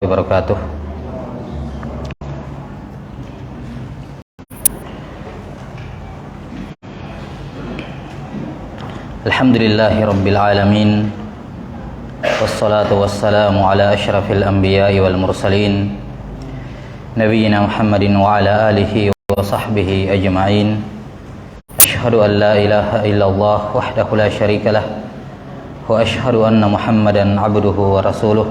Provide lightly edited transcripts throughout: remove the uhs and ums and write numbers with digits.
wabarakatuh. Alhamdulillahi rabbil alamin, wassalatu wassalamu ala asyrafil anbiya'i wal mursalin, nabiyyina Muhammadin wa ala alihi wa sahbihi ajma'in. Asyhadu an la ilaha illallah wahdahu la syarika lah, wa asyhadu anna Muhammadan abduhu wa rasuluh.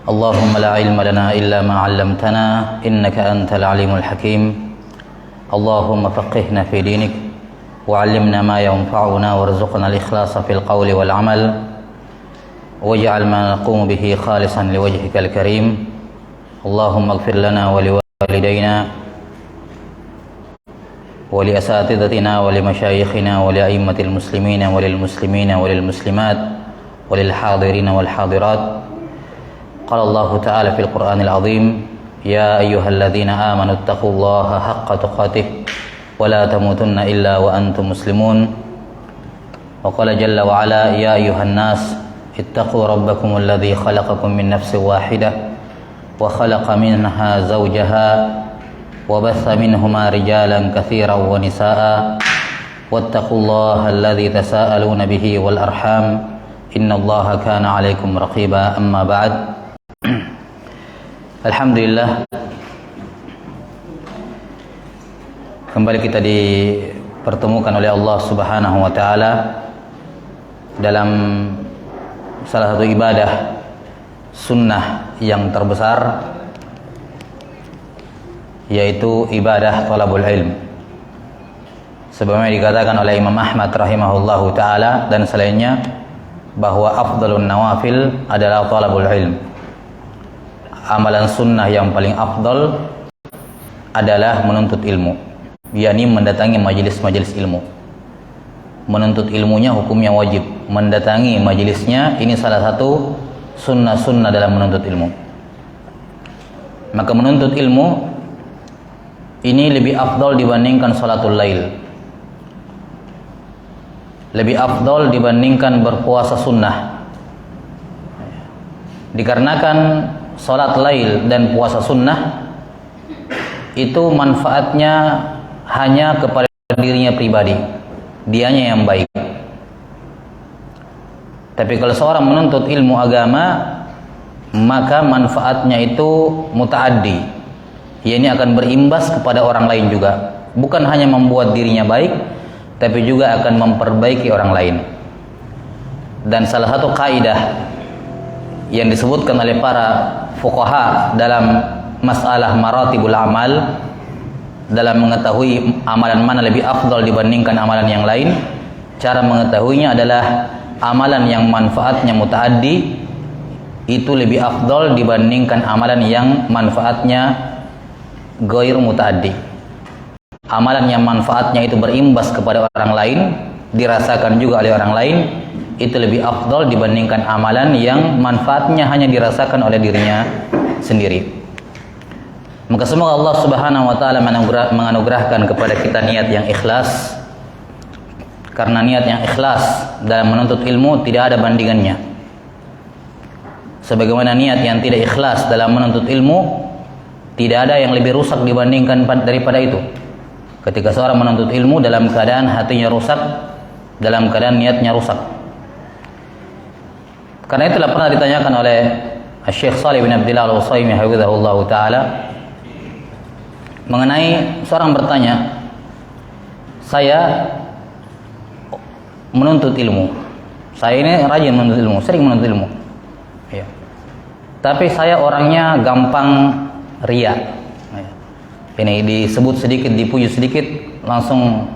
Allahumma la ilma lana illa ma 'allamtana innaka antal alimul hakim. Allahumma faqihna fi dinik wa 'allimna ma yanfa'una warzuqna al-ikhlasa fil qawli wal 'amal waj'al ma naqumu bihi khalisan liwajhikal karim. Allahumma ighfir lana wa liwalidayna wa li asatidatina wa li masyayikhina wa li a'immatil muslimina wa lil muslimina wa lil muslimat wa lil hadirina wal hadirat. قال الله تعالى في القرآن العظيم يا أيها الذين آمنوا اتقوا الله حق تقاته ولا تموتن إلا وأنتم مسلمون. وقال جل وعلا يا أيها الناس اتقوا ربكم الذي خلقكم من نفس واحدة وخلق منها زوجها وبث منهما رجالا كثيرا ونساء واتقوا الله الذي تساءلون به والأرحام إن الله كان عليكم رقيبا. أما بعد. Alhamdulillah, kembali kita dipertemukan oleh Allah Subhanahu wa taala dalam salah satu ibadah sunnah yang terbesar, yaitu ibadah thalabul ilm. Sebagaimana dikatakan oleh Imam Ahmad rahimahullahu taala dan selainnya bahwa afdalun nawafil adalah thalabul ilm. Amalan sunnah yang paling afdal adalah menuntut ilmu, yakni mendatangi majelis-majelis ilmu. Menuntut ilmunya hukumnya wajib, mendatangi majelisnya ini salah satu sunnah-sunnah dalam menuntut ilmu. Maka menuntut ilmu ini lebih afdal dibandingkan salatul lail, lebih afdal dibandingkan berpuasa sunnah, dikarenakan salat lail dan puasa sunnah itu manfaatnya hanya kepada dirinya pribadi, dianya yang baik. Tapi kalau seorang menuntut ilmu agama, maka manfaatnya itu mutaaddi, yakni akan berimbas kepada orang lain juga. Bukan hanya membuat dirinya baik, tapi juga akan memperbaiki orang lain. Dan salah satu kaidah yang disebutkan oleh para fuqaha dalam masalah maratibul amal, dalam mengetahui amalan mana lebih afdal dibandingkan amalan yang lain, cara mengetahuinya adalah amalan yang manfaatnya mutaaddi itu lebih afdal dibandingkan amalan yang manfaatnya ghair mutaaddi. Amalan yang manfaatnya itu berimbas kepada orang lain, dirasakan juga oleh orang lain, itu lebih afdal dibandingkan amalan yang manfaatnya hanya dirasakan oleh dirinya sendiri. Maka semoga Allah Subhanahu wa taala menganugerahkan kepada kita niat yang ikhlas, karena niat yang ikhlas dalam menuntut ilmu tidak ada bandingannya. Sebagaimana niat yang tidak ikhlas dalam menuntut ilmu tidak ada yang lebih rusak dibandingkan daripada itu. Ketika seorang menuntut ilmu dalam keadaan hatinya rusak, dalam keadaan niatnya rusak. Karena itulah pernah ditanyakan oleh Syekh Shalih bin Abdullah Al-Utsaimin hafizahullah taala mengenai seorang bertanya, saya menuntut ilmu, saya ini rajin menuntut ilmu, sering menuntut ilmu, ya. Tapi saya orangnya gampang riya, ya. Ini disebut sedikit, dipuji sedikit, langsung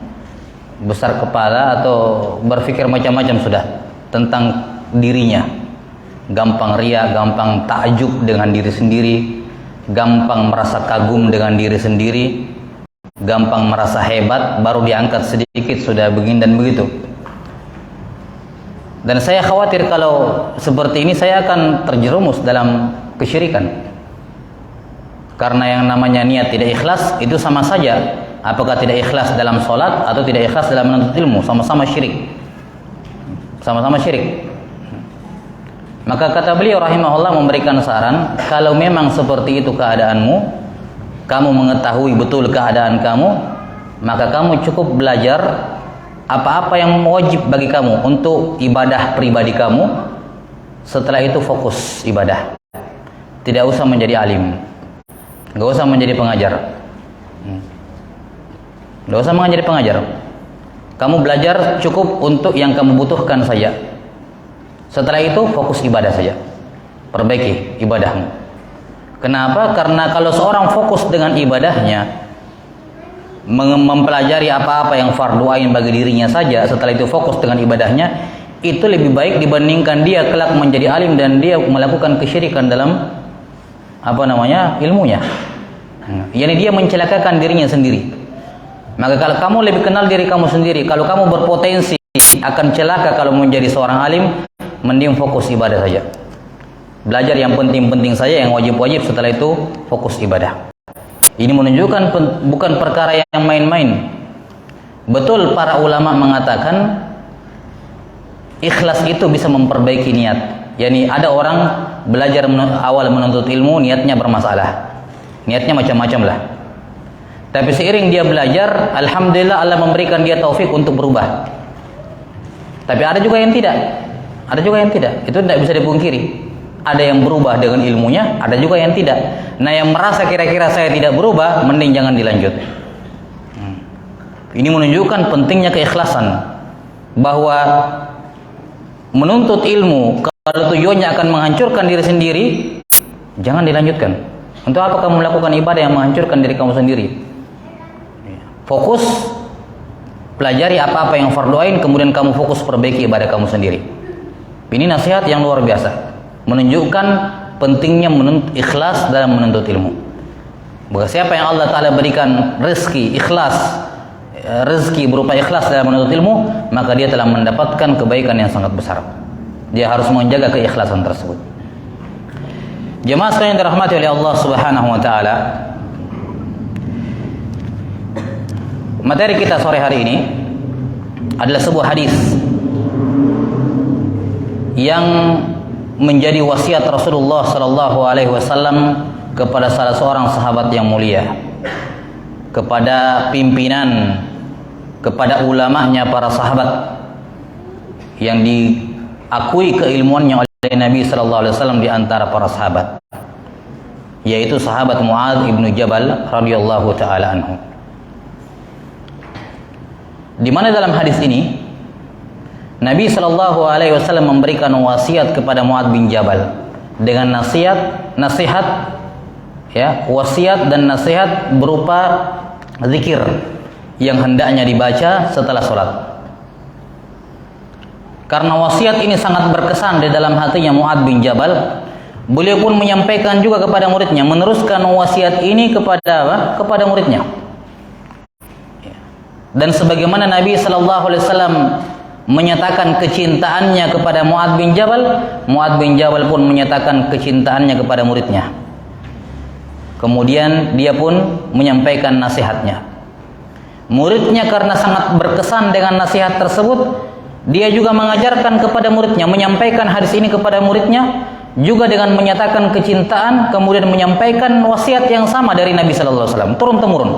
besar kepala atau berpikir macam-macam sudah tentang dirinya, gampang riya, gampang takjub dengan diri sendiri, gampang merasa kagum dengan diri sendiri, gampang merasa hebat, baru diangkat sedikit sudah begini dan begitu. Dan saya khawatir kalau seperti ini saya akan terjerumus dalam kesyirikan, karena yang namanya niat tidak ikhlas itu sama saja, apakah tidak ikhlas dalam sholat atau tidak ikhlas dalam menuntut ilmu, sama-sama syirik. sama-sama syirik. Maka kata beliau rahimahullah memberikan saran, kalau memang seperti itu keadaanmu, kamu mengetahui betul keadaan kamu, maka kamu cukup belajar apa-apa yang wajib bagi kamu untuk ibadah pribadi kamu. Setelah itu fokus ibadah. Tidak usah menjadi alim, nggak usah menjadi pengajar, nggak usah menjadi pengajar. Kamu belajar cukup untuk yang kamu butuhkan saja. Setelah itu fokus ibadah saja. Perbaiki ibadahmu. Kenapa? Karena kalau seorang fokus dengan ibadahnya, mempelajari apa-apa yang fardu ain bagi dirinya saja, setelah itu fokus dengan ibadahnya, itu lebih baik dibandingkan dia kelak menjadi alim dan dia melakukan kesyirikan dalam ilmunya. Yani dia mencelakakan dirinya sendiri. Maka kalau kamu lebih kenal diri kamu sendiri, kalau kamu berpotensi akan celaka kalau menjadi seorang alim, mending fokus ibadah saja. Belajar yang penting-penting saja, yang wajib-wajib, setelah itu fokus ibadah. Ini menunjukkan bukan perkara yang main-main. Betul para ulama mengatakan ikhlas itu bisa memperbaiki niat. Yani ada orang belajar awal menuntut ilmu, niatnya bermasalah. Niatnya macam-macam lah. Tapi seiring dia belajar, alhamdulillah Allah memberikan dia taufik untuk berubah. Tapi ada juga yang tidak. Ada juga yang tidak. Itu tidak bisa dipungkiri. Ada yang berubah dengan ilmunya, ada juga yang tidak. Nah, yang merasa kira-kira saya tidak berubah, mending jangan dilanjut. Ini menunjukkan pentingnya keikhlasan. Bahwa menuntut ilmu, kalau tujuannya akan menghancurkan diri sendiri, jangan dilanjutkan. Untuk apa kamu melakukan ibadah yang menghancurkan diri kamu sendiri? Fokus pelajari apa-apa yang fardu ain, kemudian kamu fokus perbaiki ibadah kamu sendiri. Ini nasihat yang luar biasa, menunjukkan pentingnya ikhlas dalam menuntut ilmu. Bahwa siapa yang Allah Ta'ala berikan rezeki ikhlas, rezeki berupa ikhlas dalam menuntut ilmu, maka dia telah mendapatkan kebaikan yang sangat besar. Dia harus menjaga keikhlasan tersebut. Jemaah sekalian yang dirahmati oleh Allah Subhanahu wa taala, materi kita sore hari ini adalah sebuah hadis yang menjadi wasiat Rasulullah sallallahu alaihi wasallam kepada salah seorang sahabat yang mulia, kepada pimpinan, kepada ulamanya para sahabat yang diakui keilmuannya oleh Nabi sallallahu alaihi wasallam di antara para sahabat, yaitu sahabat Muadz ibnu Jabal radhiyallahu taala anhu. Di mana dalam hadis ini Nabi sallallahu alaihi wasallam memberikan wasiat kepada Muadz bin Jabal dengan nasihat ya, wasiat dan nasihat berupa zikir yang hendaknya dibaca setelah sholat. Karena wasiat ini sangat berkesan di dalam hatinya Muadz bin Jabal, beliau pun menyampaikan juga kepada muridnya, meneruskan wasiat ini kepada muridnya. Dan sebagaimana Nabi sallallahu alaihi wasallam menyatakan kecintaannya kepada Muadz bin Jabal, Muadz bin Jabal pun menyatakan kecintaannya kepada muridnya. Kemudian dia pun menyampaikan nasihatnya. Muridnya karena sangat berkesan dengan nasihat tersebut, dia juga mengajarkan kepada muridnya, menyampaikan hadis ini kepada muridnya, juga dengan menyatakan kecintaan, kemudian menyampaikan wasiat yang sama dari Nabi sallallahu alaihi wasallam, turun temurun.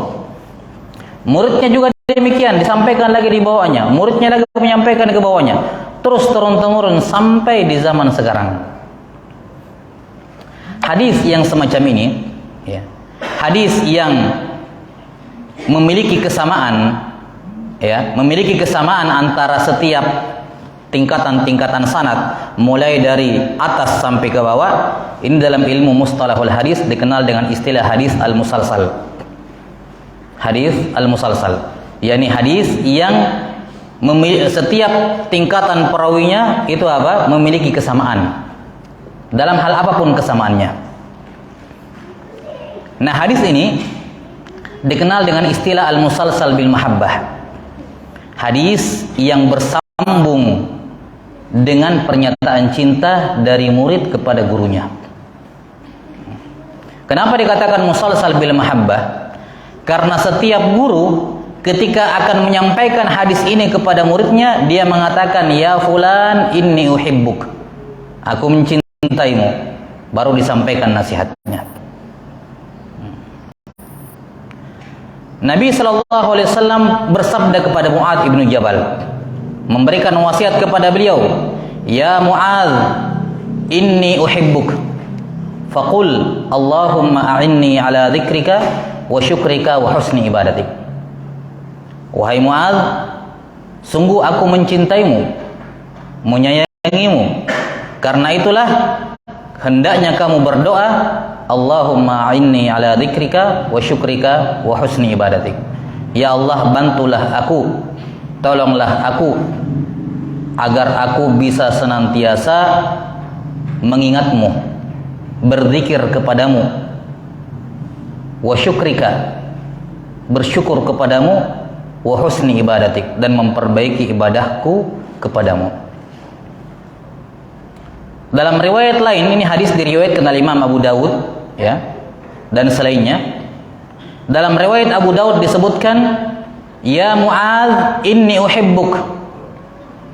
Muridnya juga demikian, disampaikan lagi di bawahnya, muridnya lagi menyampaikan ke bawahnya, terus turun-temurun sampai di zaman sekarang. Hadis yang semacam ini, ya, hadis yang memiliki kesamaan, ya, memiliki kesamaan antara setiap tingkatan-tingkatan sanad, mulai dari atas sampai ke bawah. Ini dalam ilmu mustalahul hadis dikenal dengan istilah hadis al-musalsal. Hadis al-musalsal, yakni hadis yang setiap tingkatan perawinya itu memiliki kesamaan dalam hal apapun kesamaannya. Nah, hadis ini dikenal dengan istilah al-musalsal bil mahabbah, hadis yang bersambung dengan pernyataan cinta dari murid kepada gurunya. Kenapa dikatakan musalsal bil mahabbah? Karena setiap guru ketika akan menyampaikan hadis ini kepada muridnya, dia mengatakan, ya fulan inni uhibbuk, aku mencintaimu, baru disampaikan nasihatnya. Nabi SAW bersabda kepada Mu'adz ibnu Jabal, memberikan wasiat kepada beliau, ya Mu'adz, inni uhibbuk, faqul Allahumma a'inni ala dzikrika wa syukrika wa husni ibadatik. Wahai Mu'adz, sungguh aku mencintaimu, menyayangimu. Karena itulah hendaknya kamu berdoa, Allahumma a'inni ala dzikrika wa syukrika wa husni ibadatik. Ya Allah, bantulah aku, tolonglah aku agar aku bisa senantiasa mengingatmu, berzikir kepadamu, wa syukrika, bersyukur kepadamu, wa husni ibadatik, dan memperbaiki ibadahku kepadamu. Dalam riwayat lain, ini hadis diriwayatkan oleh Imam Abu Dawud, ya, dan selainnya. Dalam riwayat Abu Dawud disebutkan, ya Mu'adz, inni uhibbuk,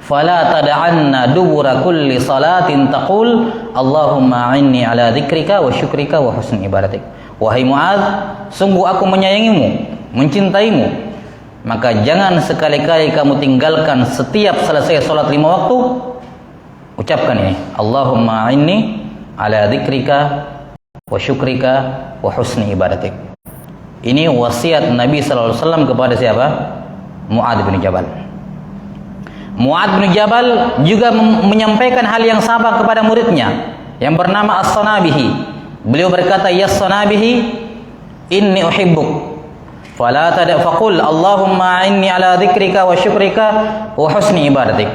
fala tada'anna dubura kulli salatin taqul Allahumma a'inni ala dzikrika wa syukrika wa husni ibadatik. Wahai Mu'adz, sungguh aku menyayangimu, mencintaimu, maka jangan sekali-kali kamu tinggalkan setiap selesai salat 5 waktu, ucapkan ini, Allahumma a'inni ala dzikrika wa syukrika wa husni ibadatik. Ini wasiat Nabi SAW kepada siapa? Mu'adz bin Jabal. Mu'adz bin Jabal juga menyampaikan hal yang sama kepada muridnya yang bernama As-Sanabihi. Beliau berkata, ya As-Sanabihi, inni uhibbuk, fala faqul Allahumma inni ala dzikrika wa syukrika wa husni ibadatik.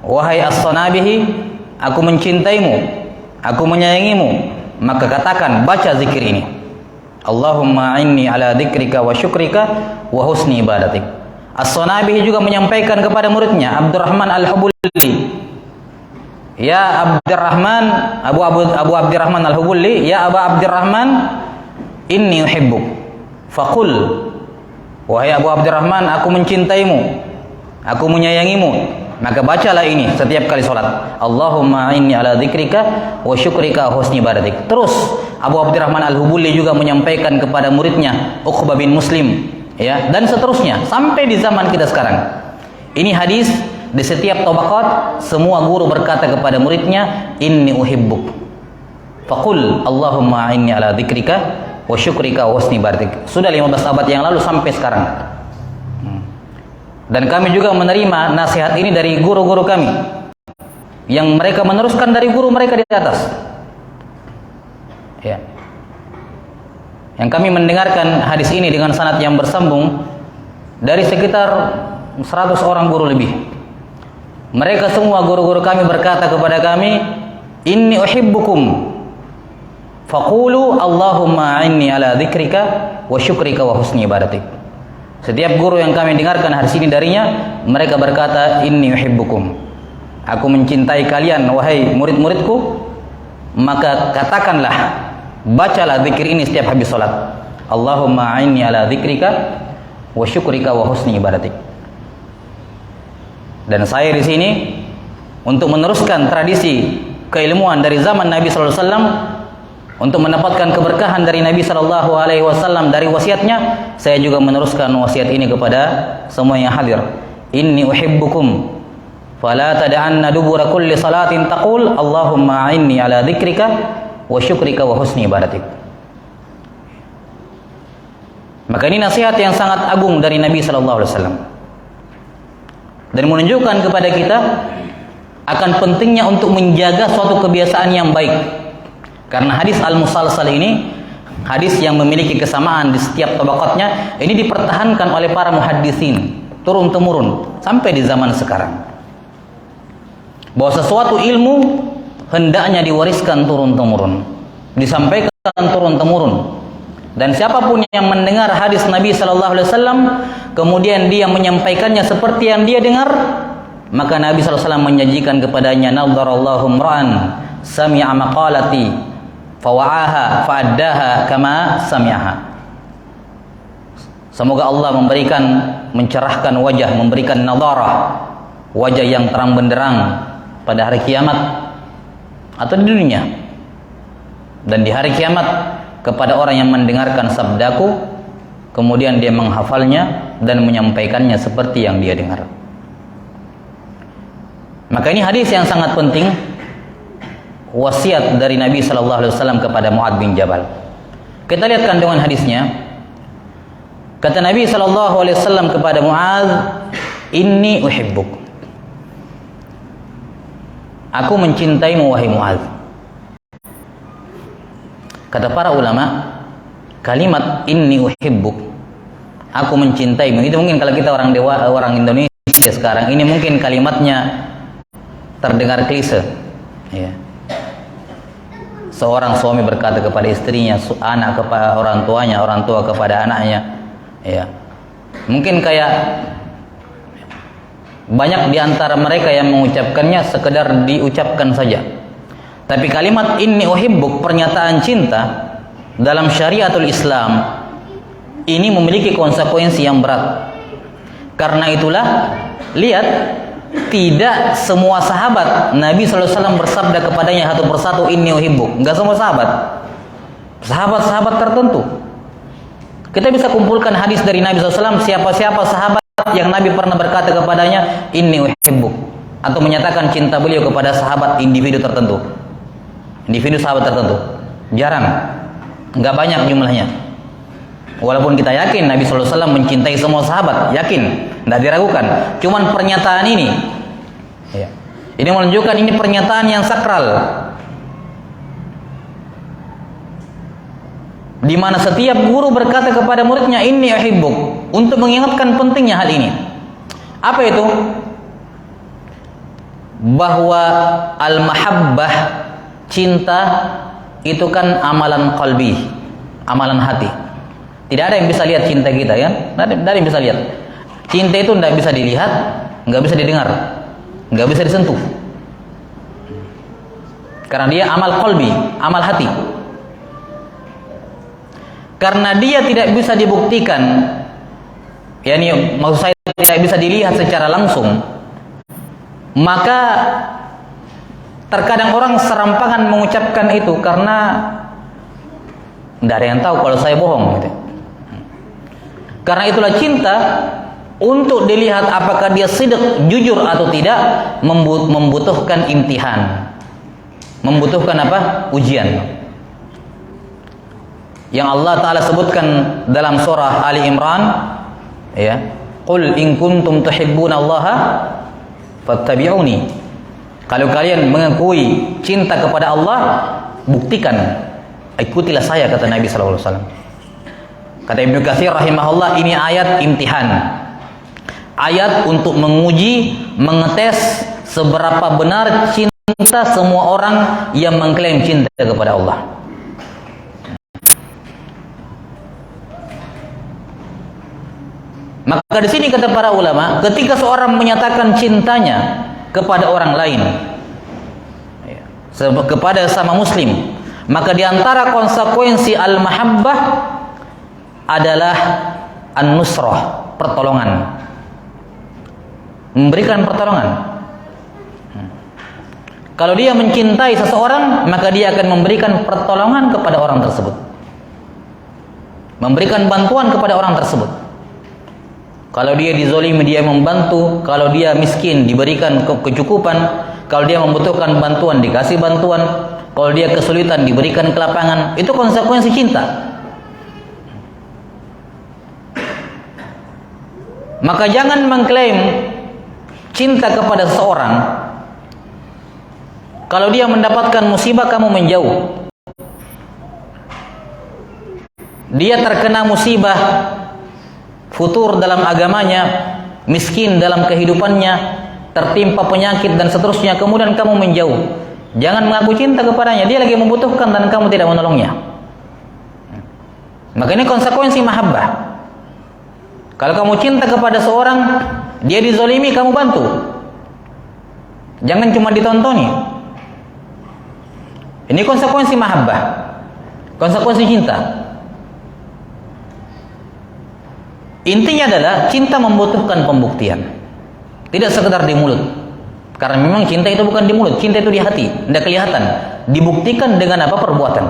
Wahai As-Sanabihi, aku mencintaimu, aku menyayangimu, maka katakan, baca zikir ini, Allahumma inni ala dzikrika wa syukrika wa husni ibadatik. As-Sanabihi juga menyampaikan kepada muridnya Abdurrahman Al-Hubuli, ya Abdurrahman, Abu Abdurrahman Al-Hubuli, ya Aba Abdurrahman, inni uhibbuk, faqul, wahai Abu Abdurrahman, aku mencintaimu, aku menyayangimu, maka bacalah ini setiap kali salat, Allahumma inni ala dzikrika wa syukrika wa husni ibadatik. Terus Abu Abdurrahman Al-Hubuli juga menyampaikan kepada muridnya Uqbah bin Muslim, ya, dan seterusnya sampai di zaman kita sekarang. Ini hadis di setiap tabaqat, semua guru berkata kepada muridnya, inni uhibbuk, faqul Allahumma inni ala dzikrika wa syukrika wa husni ibadatik. Sudah 15 abad yang lalu sampai sekarang. Dan kami juga menerima nasihat ini dari guru-guru kami, yang mereka meneruskan dari guru mereka di atas, ya. Yang kami mendengarkan hadis ini dengan sanad yang bersambung dari sekitar 100 orang guru lebih. Mereka semua guru-guru kami berkata kepada kami, inni uhibbukum, faqulu Allahumma inni ala dzikrika wa syukrika wa husni ibadatik. Setiap guru yang kami dengarkan hadis ini darinya, mereka berkata, inni uhibbukum, aku mencintai kalian wahai murid-muridku, maka katakanlah, bacalah zikir ini setiap habis salat, Allahumma inni ala dzikrika wa syukrika wa husni ibadatik. Dan saya di sini untuk meneruskan tradisi keilmuan dari zaman Nabi sallallahu alaihi wasallam, untuk mendapatkan keberkahan dari Nabi sallallahu alaihi wasallam dari wasiatnya, saya juga meneruskan wasiat ini kepada semua yang hadir. Inni uhibbukum, fala tad'anna dubura kulli salatin taqul Allahumma inni ala dzikrika wa syukrika wa husni ibadatik. Maka ini nasihat yang sangat agung dari Nabi sallallahu alaihi wasallam, dan menunjukkan kepada kita akan pentingnya untuk menjaga suatu kebiasaan yang baik. Karena hadis al-musalsal ini, hadis yang memiliki kesamaan di setiap tabaqatnya, ini dipertahankan oleh para muhaddisin turun-temurun sampai di zaman sekarang. Bahwa sesuatu ilmu hendaknya diwariskan turun-temurun, disampaikan turun-temurun. Dan siapapun yang mendengar hadis Nabi sallallahu alaihi wasallam kemudian dia menyampaikannya seperti yang dia dengar, maka Nabi sallallahu alaihi wasallam menjanjikan kepadanya, nadharallahu imra'an sami'a maqalati fawa'aha fa'addaha kama sami'aha. Semoga Allah mencerahkan wajah, memberikan nadharah, wajah yang terang benderang pada hari kiamat atau di dunia. Dan di hari kiamat kepada orang yang mendengarkan sabdaku, kemudian dia menghafalnya dan menyampaikannya seperti yang dia dengar. Maka ini hadis yang sangat penting, wasiat dari Nabi sallallahu alaihi wasallam kepada Mu'adz bin Jabal. Kita lihat kandungan hadisnya. Kata Nabi sallallahu alaihi wasallam kepada Mu'adz, "Inni uhibbuk." Aku mencintaimu wahai Mu'adz. Kata para ulama, kalimat "inni uhibbuk", aku mencintaimu, itu mungkin kalau kita orang Indonesia sekarang ini mungkin kalimatnya terdengar klise, ya. Seorang suami berkata kepada istrinya, anak kepada orang tuanya, orang tua kepada anaknya, ya. Mungkin kayak banyak di antara mereka yang mengucapkannya sekedar diucapkan saja. Tapi kalimat "inni uhibbuk", pernyataan cinta dalam syariatul Islam ini memiliki konsekuensi yang berat. Karena itulah, lihat, tidak semua sahabat Nabi SAW bersabda kepadanya satu persatu "inni uhibbuk". Enggak semua sahabat. Sahabat-sahabat tertentu. Kita bisa kumpulkan hadis dari Nabi SAW, siapa-siapa sahabat yang Nabi pernah berkata kepadanya "inni uhibbuk", atau menyatakan cinta beliau kepada sahabat individu tertentu. Individu sahabat tertentu. Jarang. Enggak banyak jumlahnya. Walaupun kita yakin Nabi SAW mencintai semua sahabat, yakin, tidak diragukan. Cuman pernyataan ini, ya, ini menunjukkan ini pernyataan yang sakral, di mana setiap guru berkata kepada muridnya "inni uhibbuk", untuk mengingatkan pentingnya hal ini. Apa itu? Bahwa al-mahabbah, cinta, itu kan amalan qalbi, amalan hati. Tidak ada yang bisa lihat cinta kita, kan? Tidak ada yang bisa lihat. Cinta itu tidak bisa dilihat, nggak bisa didengar, nggak bisa disentuh. Karena dia amal qalbi, amal hati. Karena dia tidak bisa dibuktikan, yakni maksud saya tidak bisa dilihat secara langsung, maka terkadang orang serampangan mengucapkan itu karena tidak ada yang tahu kalau saya bohong, gitu. Karena itulah cinta, untuk dilihat apakah dia sidq, jujur atau tidak, membutuhkan imtihan, membutuhkan apa? Ujian. Yang Allah Ta'ala sebutkan dalam surah Ali Imran, ya, "Qul in kuntum tuhibbunallaha fattabi'uni." Kalau kalian mengakui cinta kepada Allah, buktikan, ikutilah saya, kata Nabi sallallahu alaihi wasallam. Kata Ibnu Katsir rahimahullah, ini ayat imtihan. Ayat untuk menguji, mengetes seberapa benar cinta semua orang yang mengklaim cinta kepada Allah. Maka di sini kata para ulama, ketika seorang menyatakan cintanya kepada orang lain, kepada sama muslim, maka di antara konsekuensi al-mahabbah adalah an-nusrah, pertolongan, memberikan pertolongan. Kalau dia mencintai seseorang, maka dia akan memberikan pertolongan kepada orang tersebut, memberikan bantuan kepada orang tersebut. Kalau dia dizolimi, dia membantu. Kalau dia miskin, diberikan kecukupan. Kalau dia membutuhkan bantuan, dikasih bantuan. Kalau dia kesulitan, diberikan kelapangan. Itu konsekuensi cinta. Maka jangan mengklaim cinta kepada seseorang, kalau dia mendapatkan musibah kamu menjauh, dia terkena musibah, futur dalam agamanya, miskin dalam kehidupannya, tertimpa penyakit dan seterusnya, kemudian kamu menjauh. Jangan mengaku cinta kepadanya, dia lagi membutuhkan dan kamu tidak menolongnya. Maka ini konsekuensi mahabbah. Kalau kamu cinta kepada seorang, dia dizolimi, kamu bantu. Jangan cuma ditontoni. Ini konsekuensi mahabbah, konsekuensi cinta. Intinya adalah cinta membutuhkan pembuktian. Tidak sekedar di mulut. Karena memang cinta itu bukan di mulut, cinta itu di hati, tidak kelihatan. Dibuktikan dengan apa? Perbuatan.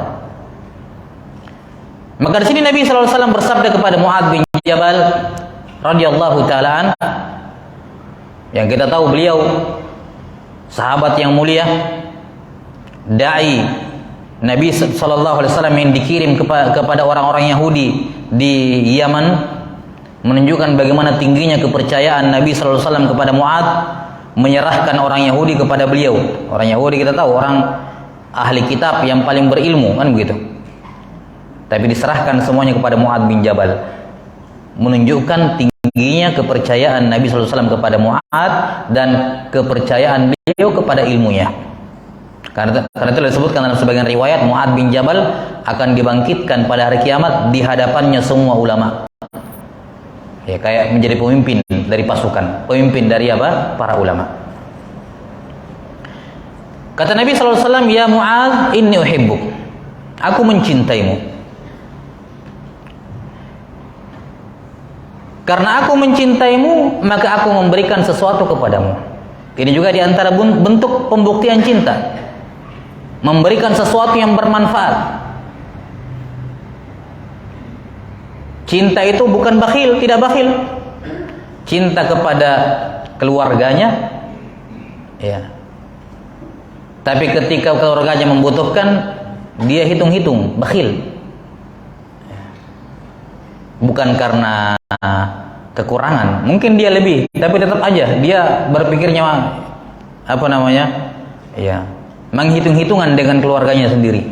Maka di sini Nabi SAW bersabda kepada Mu'adz bin Jabal radhiyallahu taala an, yang kita tahu beliau sahabat yang mulia, dai Nabi SAW yang dikirim kepada orang-orang Yahudi di Yaman, menunjukkan bagaimana tingginya kepercayaan Nabi SAW kepada Mu'adz, menyerahkan orang Yahudi kepada beliau. Orang Yahudi kita tahu orang ahli kitab yang paling berilmu, kan begitu. Tapi diserahkan semuanya kepada Mu'adz bin Jabal, menunjukkan tingginya kepercayaan Nabi SAW kepada Mu'adz dan kepercayaan beliau kepada ilmunya. Karena itu disebutkan dalam sebagian riwayat, Mu'adz bin Jabal akan dibangkitkan pada hari kiamat di hadapannya semua ulama. Ya, kayak menjadi pemimpin dari pasukan, pemimpin dari apa? Para ulama. Kata Nabi SAW, ya Mu'adz, inni uhibbuk. Aku mencintaimu. Karena aku mencintaimu, maka aku memberikan sesuatu kepadamu. Ini juga diantara bentuk pembuktian cinta. Memberikan sesuatu yang bermanfaat. Cinta itu bukan bakhil, tidak bakhil. Cinta kepada keluarganya, ya. Tapi ketika keluarganya membutuhkan, dia hitung-hitung, bakhil. Bukan karena kekurangan, mungkin dia lebih, tapi tetap aja dia berpikirnya apa namanya, ya, menghitung-hitungan dengan keluarganya sendiri.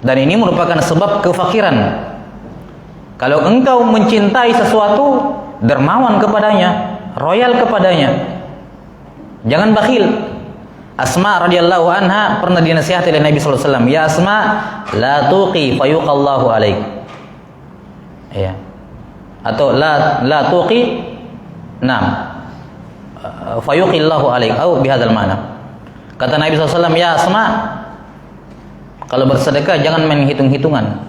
Dan ini merupakan sebab kefakiran. Kalau engkau mencintai sesuatu, dermawan kepadanya, royal kepadanya, jangan bakhil. Asma radhiyallahu anha pernah dinasihati oleh Nabi sallallahu alaihi wasallam, ya Asma, la tuqi fayuqallahu alaik. Ya. Atau la tuqi nam fayuqillahu alaik, atau bihadzal ma'na. Kata Nabi sallallahu alaihi wasallam, ya Asma, kalau bersedekah jangan main hitung-hitungan,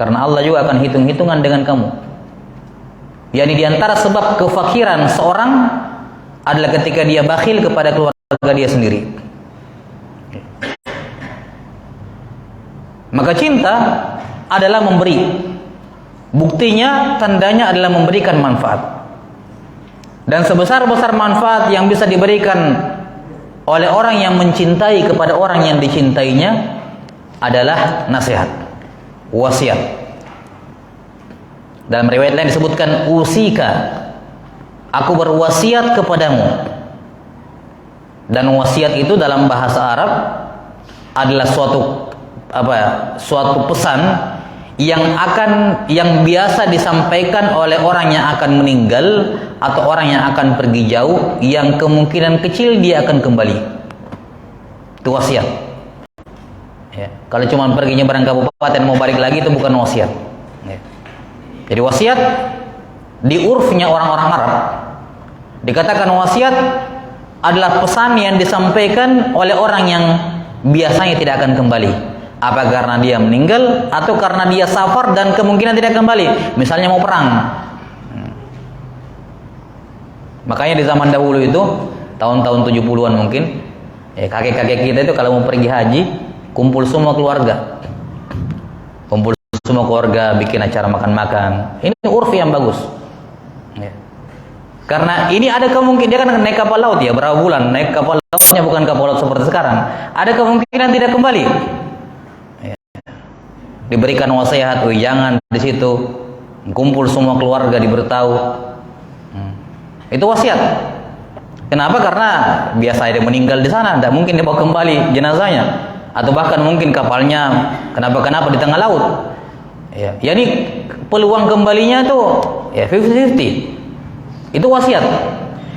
karena Allah juga akan hitung-hitungan dengan kamu. Yani diantara sebab kefakiran seorang adalah ketika dia bakhil kepada keluarga dia sendiri. Maka cinta adalah memberi. Buktinya, tandanya adalah memberikan manfaat. Dan sebesar-besar manfaat yang bisa diberikan oleh orang yang mencintai kepada orang yang dicintainya adalah nasihat, wasiat. Dalam riwayat lain disebutkan usika, aku berwasiat kepadamu. Dan wasiat itu dalam bahasa Arab adalah suatu pesan yang biasa disampaikan oleh orang yang akan meninggal atau orang yang akan pergi jauh, yang kemungkinan kecil dia akan kembali. Itu wasiat. Ya. Kalau cuma pergi nyebrang kabupaten mau balik lagi, itu bukan wasiat. Ya. Jadi wasiat di urfnya orang-orang Arab dikatakan wasiat adalah pesan yang disampaikan oleh orang yang biasanya tidak akan kembali. Apa karena dia meninggal atau karena dia safar dan kemungkinan tidak kembali, misalnya mau perang. Makanya di zaman dahulu itu, tahun-tahun 70-an mungkin, kakek-kakek kita itu kalau mau pergi haji, kumpul semua keluarga, bikin acara makan-makan. Ini urf yang bagus. Karena ini ada kemungkinan, dia kan naik kapal laut ya, berapa bulan naik kapal lautnya, bukan kapal laut seperti sekarang. Ada kemungkinan tidak kembali. Diberikan wasiat, jangan di situ, kumpul semua keluarga diberitahu. Itu wasiat. Kenapa? Karena biasa dia meninggal di sana, tidak mungkin dibawa kembali jenazahnya, atau bahkan mungkin kapalnya kenapa di tengah laut. Ya, yani peluang kembalinya itu ya 50-50. Itu wasiat.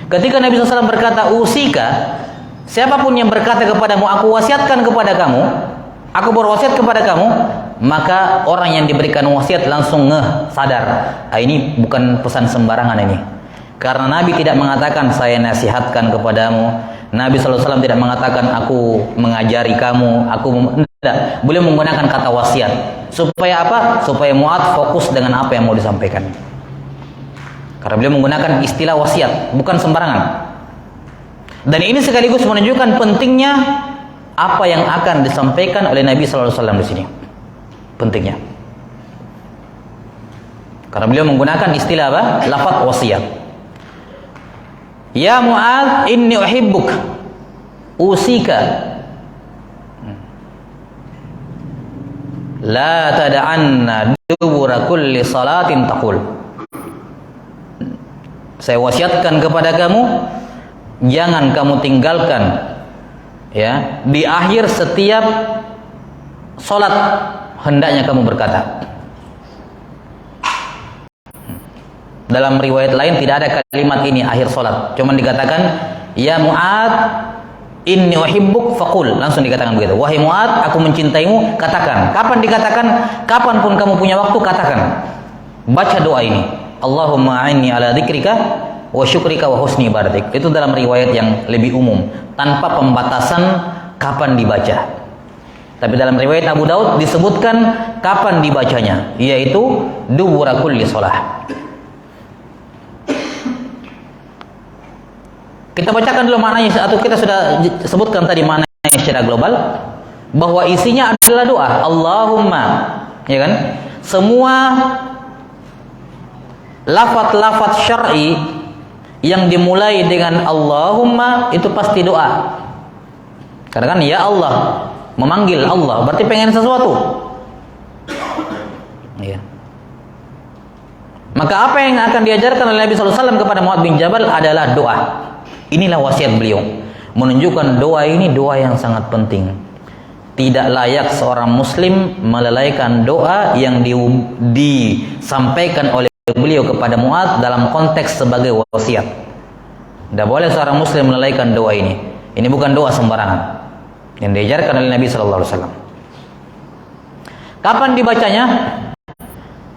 Ketika Nabi SAW berkata usika, siapapun yang berkata kepadamu aku wasiatkan kepada kamu, aku berwasiat kepada kamu, maka orang yang diberikan wasiat langsung sadar, ini bukan pesan sembarangan ini. Karena Nabi tidak mengatakan saya nasihatkan kepadamu. Nabi SAW tidak mengatakan aku mengajari kamu, tidak. Beliau menggunakan kata wasiat. Supaya apa? Supaya Mu'adz fokus dengan apa yang mau disampaikan. Karena beliau menggunakan istilah wasiat, bukan sembarangan. Dan ini sekaligus menunjukkan pentingnya apa yang akan disampaikan oleh Nabi sallallahu alaihi wasallam di sini. Pentingnya. Karena beliau menggunakan istilah apa? Lafaz wasiat. Ya Mu'adz, inni uhibbuk. Usika. La tada'anna dubura kulli salatin taqul. Saya wasiatkan kepada kamu, jangan kamu tinggalkan ya di akhir setiap salat hendaknya kamu berkata. Dalam riwayat lain tidak ada kalimat ini akhir salat, cuma dikatakan ya Mu'adz inni uhibbuk faqul, langsung dikatakan begitu. Wahai Mu'adz, aku mencintaimu, katakan. Kapan dikatakan? Kapanpun kamu punya waktu, katakan. Baca doa ini. Allahumma a'inni ala dzikrika wa syukrika wa husni ibadatik. Itu dalam riwayat yang lebih umum, tanpa pembatasan kapan dibaca. Tapi dalam riwayat Abu Daud disebutkan kapan dibacanya, yaitu dubura kulli shalah. Kita bacakan dulu maknanya, atau kita sudah sebutkan tadi maknanya secara global, bahwa isinya adalah doa. Allahumma, ya kan? Semua lafaz-lafaz syar'i yang dimulai dengan Allahumma itu pasti doa. Karena kan ya Allah, memanggil Allah, berarti pengen sesuatu. Ya. Maka apa yang akan diajarkan oleh Nabi sallallahu alaihi wasallam kepada Mu'adz bin Jabal adalah doa. Inilah wasiat beliau, menunjukkan doa ini doa yang sangat penting. Tidak layak seorang muslim melalaikan doa yang disampaikan oleh beliau kepada Mu'adz dalam konteks sebagai wasiat. Tidak boleh seorang muslim melalaikan doa ini. Ini bukan doa sembarangan yang diajarkan oleh Nabi sallallahu alaihi wasallam. Kapan dibacanya?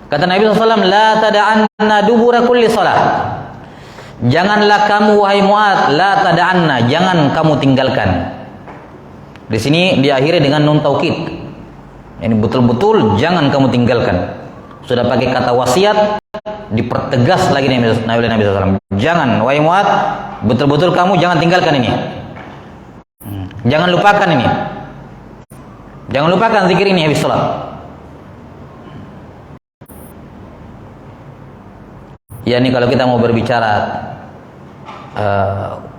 Kata Nabi sallallahu alaihi wasallam, la tada'anna dubura kulli shalah. Janganlah kamu wahai Mu'adz, la tada'anna, jangan kamu tinggalkan. Di sini diakhiri dengan nun taukid. Ini betul-betul jangan kamu tinggalkan. Sudah pakai kata wasiat, dipertegas lagi oleh Nabi SAW. Jangan wahai Mu'adz, betul-betul kamu jangan tinggalkan ini. Jangan lupakan ini. Jangan lupakan zikir ini habis salat. Ya, ini kalau kita mau berbicara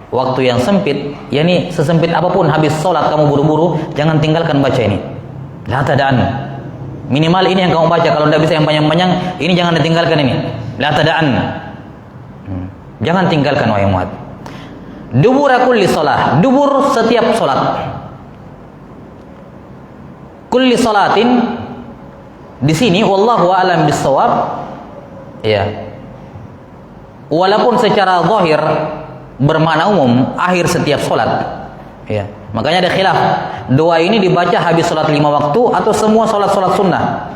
waktu yang sempit, ya ini sesempit apapun habis sholat kamu buru-buru, jangan tinggalkan baca ini. La tada'an. Minimal ini yang kamu baca. Kalau tidak bisa yang panjang-panjang, ini jangan ditinggalkan ini. La tada'an. Jangan tinggalkan wahai Mu'adz. Dubura kulli shalah. Dubur setiap sholat. Kulli shalatin di sini wallahu a'lam bis-shawab. Ya. Walaupun secara zahir bermakna umum akhir setiap sholat, ya. Makanya ada khilaf. Doa ini dibaca habis sholat 5 waktu atau semua sholat-sholat sunnah.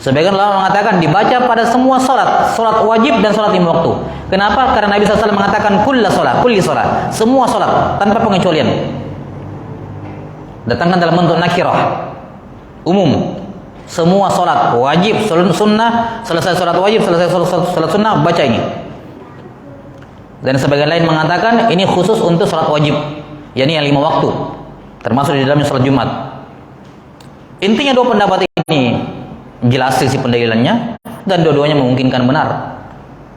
Sebagian ulama mengatakan dibaca pada semua sholat, sholat wajib dan sholat 5 waktu. Kenapa? Karena Nabi SAW mengatakan kulli sholat, semua sholat tanpa pengecualian. Datangkan dalam bentuk nakirah, umum. Semua sholat wajib, sunnah, selesai sholat wajib, selesai sholat sunnah, baca ini. Dan sebagian lain mengatakan ini khusus untuk sholat wajib, yakni yang 5 waktu, termasuk di dalamnya sholat Jumat. Intinya dua pendapat ini jelas sisi pendalilannya dan dua-duanya memungkinkan benar.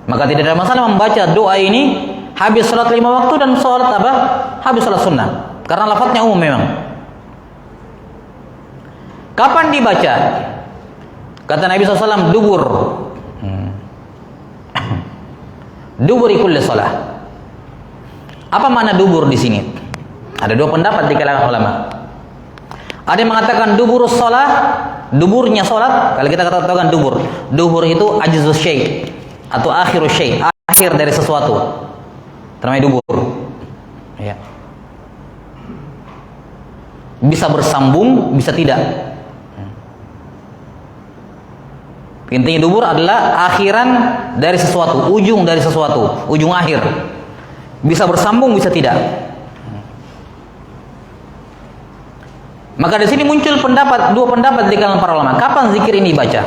Maka tidak ada masalah membaca doa ini habis sholat 5 waktu dan sholat apa? Habis sholat sunnah, karena lafadznya umum memang. Kapan dibaca? Kata Nabi SAW, dubur. Duburi kulli shalah. Apa makna dubur di sini? Ada dua pendapat di kalangan ulama. Ada yang mengatakan duburus shalah, duburnya salat. Kalau kita katakan dubur, dubur itu ajzus syai' atau akhirus syai', akhir dari sesuatu. Namanya dubur. Ya. Bisa bersambung, bisa tidak. Intinya dubur adalah akhiran dari sesuatu, ujung dari sesuatu, ujung akhir. Bisa bersambung, bisa tidak. Maka di sini muncul dua pendapat di kalangan para ulama. Kapan zikir ini dibaca?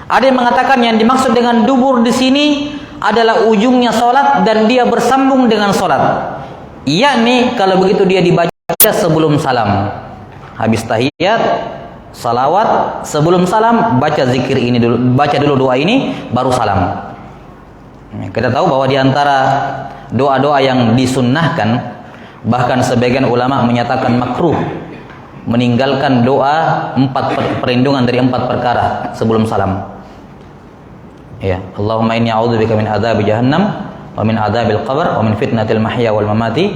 Ada yang mengatakan yang dimaksud dengan dubur di sini adalah ujungnya solat dan dia bersambung dengan solat. Yakni kalau begitu dia dibaca sebelum salam. Habis tahiyat, salawat, sebelum salam baca zikir ini dulu, baca dulu doa ini baru salam. Kita tahu bahwa di antara doa-doa yang disunnahkan, bahkan sebagian ulama menyatakan makruh meninggalkan doa 4 perlindungan dari 4 perkara sebelum salam. Ya, Allahumma inni a'udzubika min adzabi jahannam wa min adzabil qabr wa min fitnatil mahya wal mamati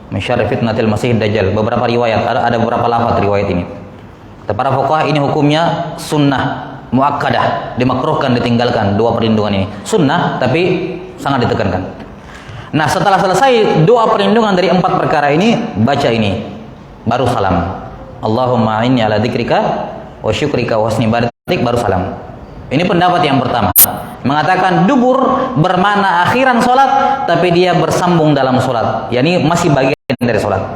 min syarri fitnatil masiihid dajjal. Beberapa riwayat, ada beberapa lafaz riwayat ini. Para fuqaha ini hukumnya sunnah muakkadah, dimakruhkan ditinggalkan 2 perlindungan ini. Sunnah tapi sangat ditekankan. Nah, setelah selesai doa perlindungan dari 4 perkara ini, baca ini baru salam. Allahumma inni ala dzikrika wa syukrika wa husni ibadatik, baru salam. Ini pendapat yang pertama, mengatakan dubur bermakna akhiran salat tapi dia bersambung dalam salat, yakni masih bagian dari salat.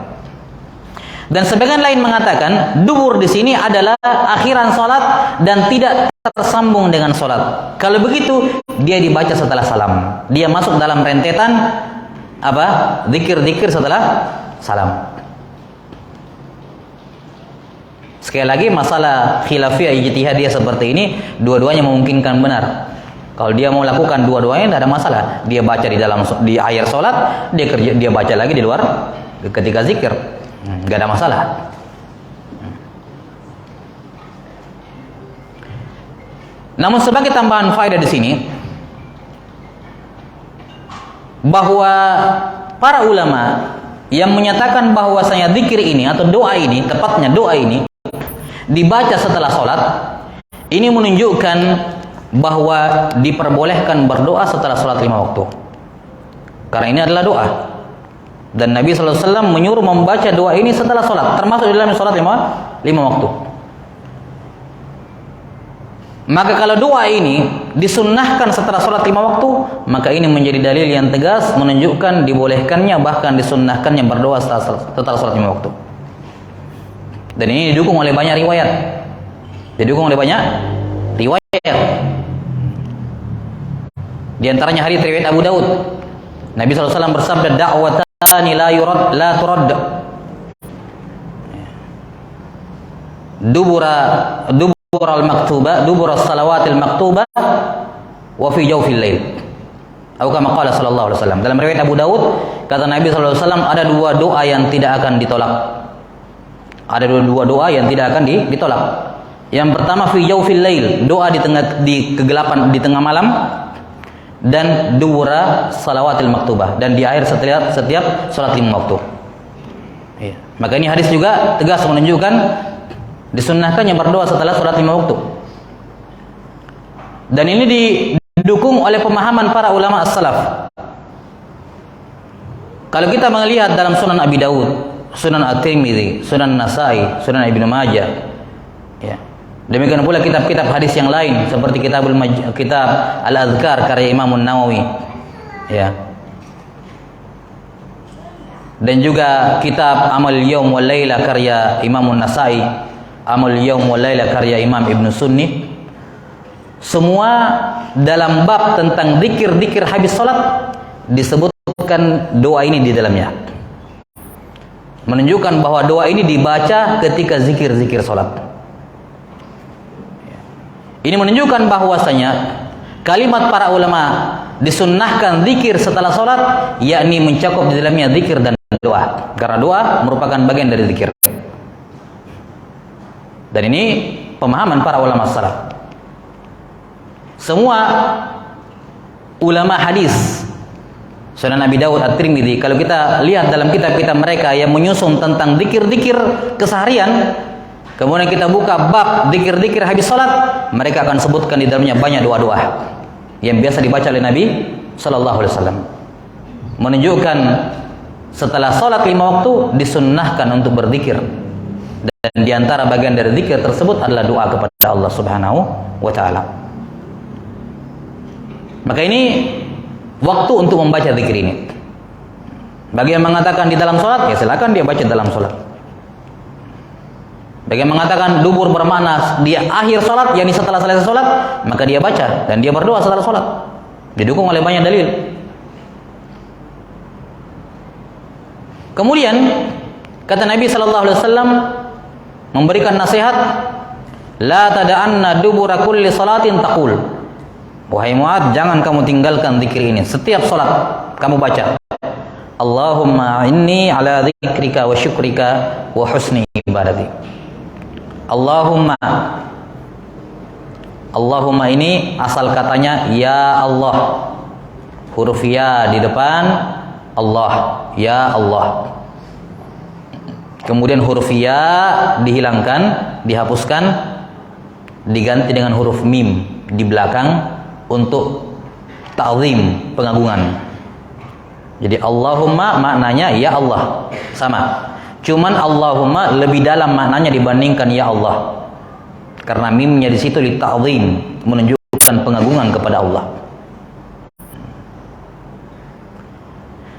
Dan sebagian lain mengatakan dubur di sini adalah akhiran salat dan tidak tersambung dengan salat. Kalau begitu dia dibaca setelah salam. Dia masuk dalam rentetan apa? Zikir-zikir setelah salam. Sekali lagi masalah khilafiyah ijtihadiyah seperti ini dua-duanya memungkinkan benar. Kalau dia mau lakukan dua-duanya tidak ada masalah. Dia baca di akhir salat, dia baca lagi di luar ketika zikir. Nggak ada masalah. Namun sebagai tambahan faedah di sini bahwa para ulama yang menyatakan bahwasanya zikir ini atau doa ini, tepatnya doa ini dibaca setelah sholat, ini menunjukkan bahwa diperbolehkan berdoa setelah sholat 5 waktu. Karena ini adalah doa. Dan Nabi SAW menyuruh membaca doa ini setelah sholat, termasuk di dalam sholat 5 waktu. Maka kalau doa ini disunnahkan setelah sholat 5 waktu, maka ini menjadi dalil yang tegas menunjukkan dibolehkannya, bahkan disunnahkannya berdoa setelah sholat 5 waktu. Dan ini didukung oleh banyak riwayat. Di antaranya hadits riwayat Abu Daud. Nabi SAW bersabda, da'watani la turad. Dubura al-maktubah, dubura salawatil maktubah wa fi jawfil lail. Atau kama qala sallallahu alaihi wasallam. Dalam riwayat Abu Daud, kata Nabi sallallahu alaihi wasallam, ada 2 doa yang tidak akan ditolak. Ada 2 doa yang tidak akan ditolak. Yang pertama fi jawfil lail, doa di kegelapan di tengah malam, dan dubura salawatil maktubah, dan di akhir setiap salat 5 waktu. Iya. Maka ini hadis juga tegas menunjukkan disunnahkannya berdoa setelah salat 5 waktu. Dan ini didukung oleh pemahaman para ulama as-salaf. Kalau kita melihat dalam Sunan Abi Dawud, Sunan At-Tirmidzi, Sunan Nasai, Sunan Ibnu Majah, ya. Demikian pula kitab-kitab hadis yang lain seperti kitab Al-Azkar karya Imam Nawawi, ya. Dan juga kitab Amal Yaum wal Laila karya Imam Nasai, Amal Yaum wal Laila karya Imam Ibnu Sunni. Semua dalam bab tentang zikir-zikir habis salat disebutkan doa ini di dalamnya. Menunjukkan bahwa doa ini dibaca ketika zikir-zikir salat. Ini menunjukkan bahwasanya kalimat para ulama disunnahkan zikir setelah salat, yakni mencakup di dalamnya zikir dan doa. Karena doa merupakan bagian dari zikir. Dan ini pemahaman para ulama salaf. Semua ulama hadis, Sunan Abi Dawud, At-Tirmidzi, kalau kita lihat dalam kitab-kitab mereka yang menyusun tentang zikir-zikir keseharian, kemudian kita buka bab zikir-zikir habis salat, mereka akan sebutkan di dalamnya banyak doa-doa yang biasa dibaca oleh Nabi sallallahu alaihi wasallam. Menunjukkan setelah salat 5 waktu disunnahkan untuk berzikir. Dan di antara bagian dari zikir tersebut adalah doa kepada Allah Subhanahu wa taala. Maka ini waktu untuk membaca zikir ini. Bagi yang mengatakan di dalam salat, ya silakan dia baca dalam salat. Bagi yang mengatakan dubur bermakna di akhir salat, yakni setelah selesai salat, maka dia baca dan dia berdoa setelah salat. Didukung oleh banyak dalil. Kemudian kata Nabi sallallahu alaihi wasallam memberikan nasihat, la tada'anna dubura kulli salatin taqul. Wahai Mu'adz, jangan kamu tinggalkan zikir ini. Setiap salat kamu baca, Allahumma inni ala dzikrika wa syukrika wa husni ibadati. Allahumma ini asal katanya ya Allah. Huruf ya di depan, Allah, ya Allah. Kemudian huruf ya dihilangkan, dihapuskan, diganti dengan huruf mim di belakang untuk ta'zim, pengagungan. Jadi Allahumma maknanya ya Allah, sama. Cuman Allahumma lebih dalam maknanya dibandingkan ya Allah. Karena mimnya di situ li ta'zim, menunjukkan pengagungan kepada Allah.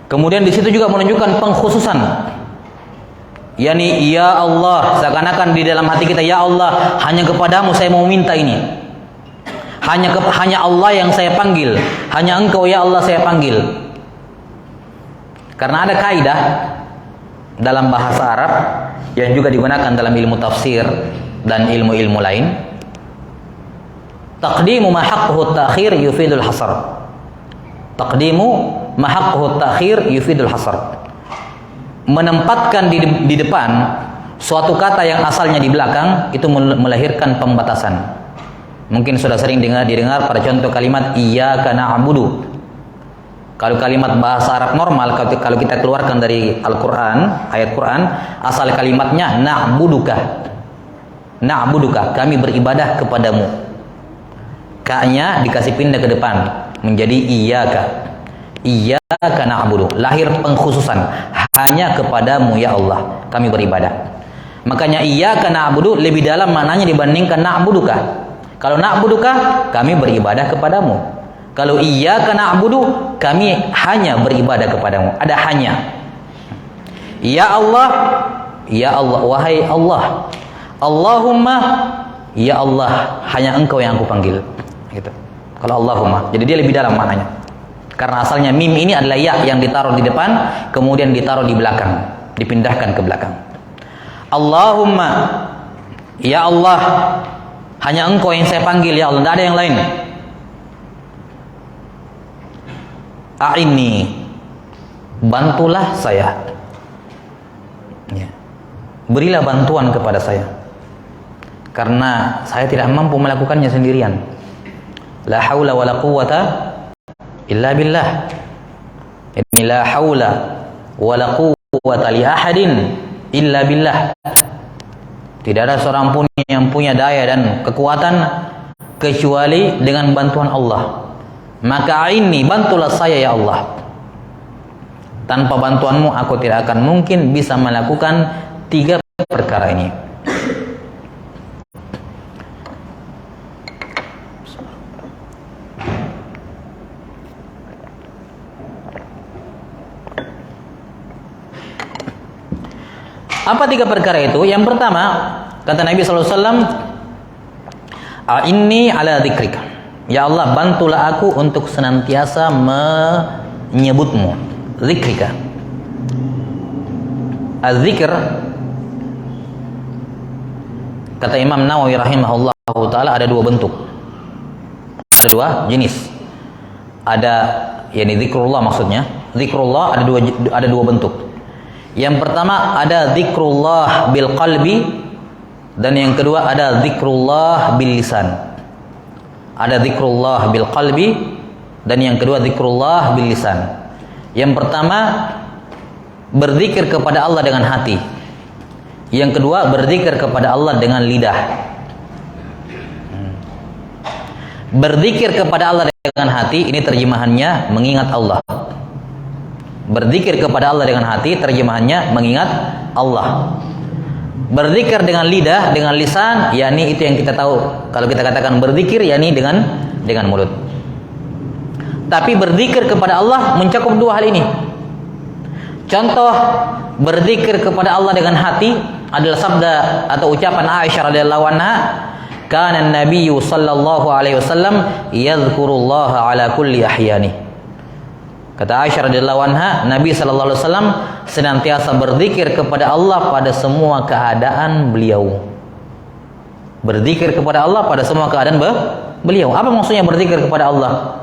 Kemudian di situ juga menunjukkan pengkhususan. Yani ya Allah, seakan-akan di dalam hati kita, ya Allah, hanya kepadamu saya mau minta ini. Hanya Allah yang saya panggil, hanya Engkau ya Allah saya panggil. Karena ada kaidah dalam bahasa Arab yang juga digunakan dalam ilmu tafsir dan ilmu-ilmu lain. Taqdimu ma haqquhu at-ta'khir yufidul hasr. Taqdimu ma haqquhu at-ta'khir yufidul hasr. Menempatkan di depan suatu kata yang asalnya di belakang itu melahirkan pembatasan. Mungkin sudah sering didengar pada contoh kalimat iyyaka na'budu. Kalau kalimat bahasa Arab normal, kalau kita keluarkan dari Al-Quran, ayat Quran, asal kalimatnya na'buduka. Na'buduka, kami beribadah kepadamu. Ka-nya dikasih pindah ke depan menjadi iyyaka. Iyyaka na'budu, lahir pengkhususan, hanya kepadamu ya Allah kami beribadah. Makanya iyyaka na'budu lebih dalam maknanya dibandingkan na'buduka. Kalau na'buduka, kami beribadah kepadamu. Kalau iyyaka na'budu, kami hanya beribadah kepadamu. Ada hanya. Ya Allah, wahai Allah. Allahumma, ya Allah, hanya Engkau yang aku panggil. Gitu. Kalau Allahumma, jadi dia lebih dalam maknanya. Karena asalnya mim ini adalah ya yang ditaruh di depan, kemudian ditaruh di belakang, dipindahkan ke belakang. Allahumma, ya Allah, hanya Engkau yang saya panggil ya Allah, tidak ada yang lain. A'inni, bantulah saya. Ya. Berilah bantuan kepada saya. Karena saya tidak mampu melakukannya sendirian. La haula wa la quwwata illa billah. Ini la haula wa la quwwata li ahadin illa billah. Tidak ada seorang pun yang punya daya dan kekuatan kecuali dengan bantuan Allah. Maka ini bantulah saya ya Allah. Tanpa bantuanmu aku tidak akan mungkin bisa melakukan 3 perkara ini. Apa 3 perkara itu? Yang pertama, kata Nabi sallallahu alaihi wasallam, "A'inni ala dzikrika." Ya Allah, bantulah aku untuk senantiasa menyebutmu. Zikrika. Az-zikr, kata Imam Nawawi rahimahullahu ta'ala, ada 2 bentuk. Ada 2 jenis. Ada, yakni zikrullah maksudnya. Zikrullah ada dua bentuk. Yang pertama ada zikrullah bil qalbi, dan yang kedua ada zikrullah bil lisan. Ada zikrullah bil qalbi dan yang kedua zikrullah bil lisan. Yang pertama berzikir kepada Allah dengan hati. Yang kedua berzikir kepada Allah dengan lidah. Berzikir kepada Allah dengan hati, ini terjemahannya mengingat Allah. Berzikir kepada Allah dengan hati, terjemahannya mengingat Allah. Berzikir dengan lidah, dengan lisan, yakni itu yang kita tahu. Kalau kita katakan berzikir, yakni dengan mulut. Tapi berzikir kepada Allah mencakup 2 hal ini. Contoh berzikir kepada Allah dengan hati, adalah sabda atau ucapan Aisyah radhiyallahu anha, kana an-nabiy sallallahu alaihi wasallam yadhkurullaha ala kulli ahyani. Kata Aisyah radhiyallahu anha, Nabi sallallahu alaihi wasallam senantiasa berzikir kepada Allah pada semua keadaan beliau. Berzikir kepada Allah pada semua keadaan beliau. Apa maksudnya berzikir kepada Allah?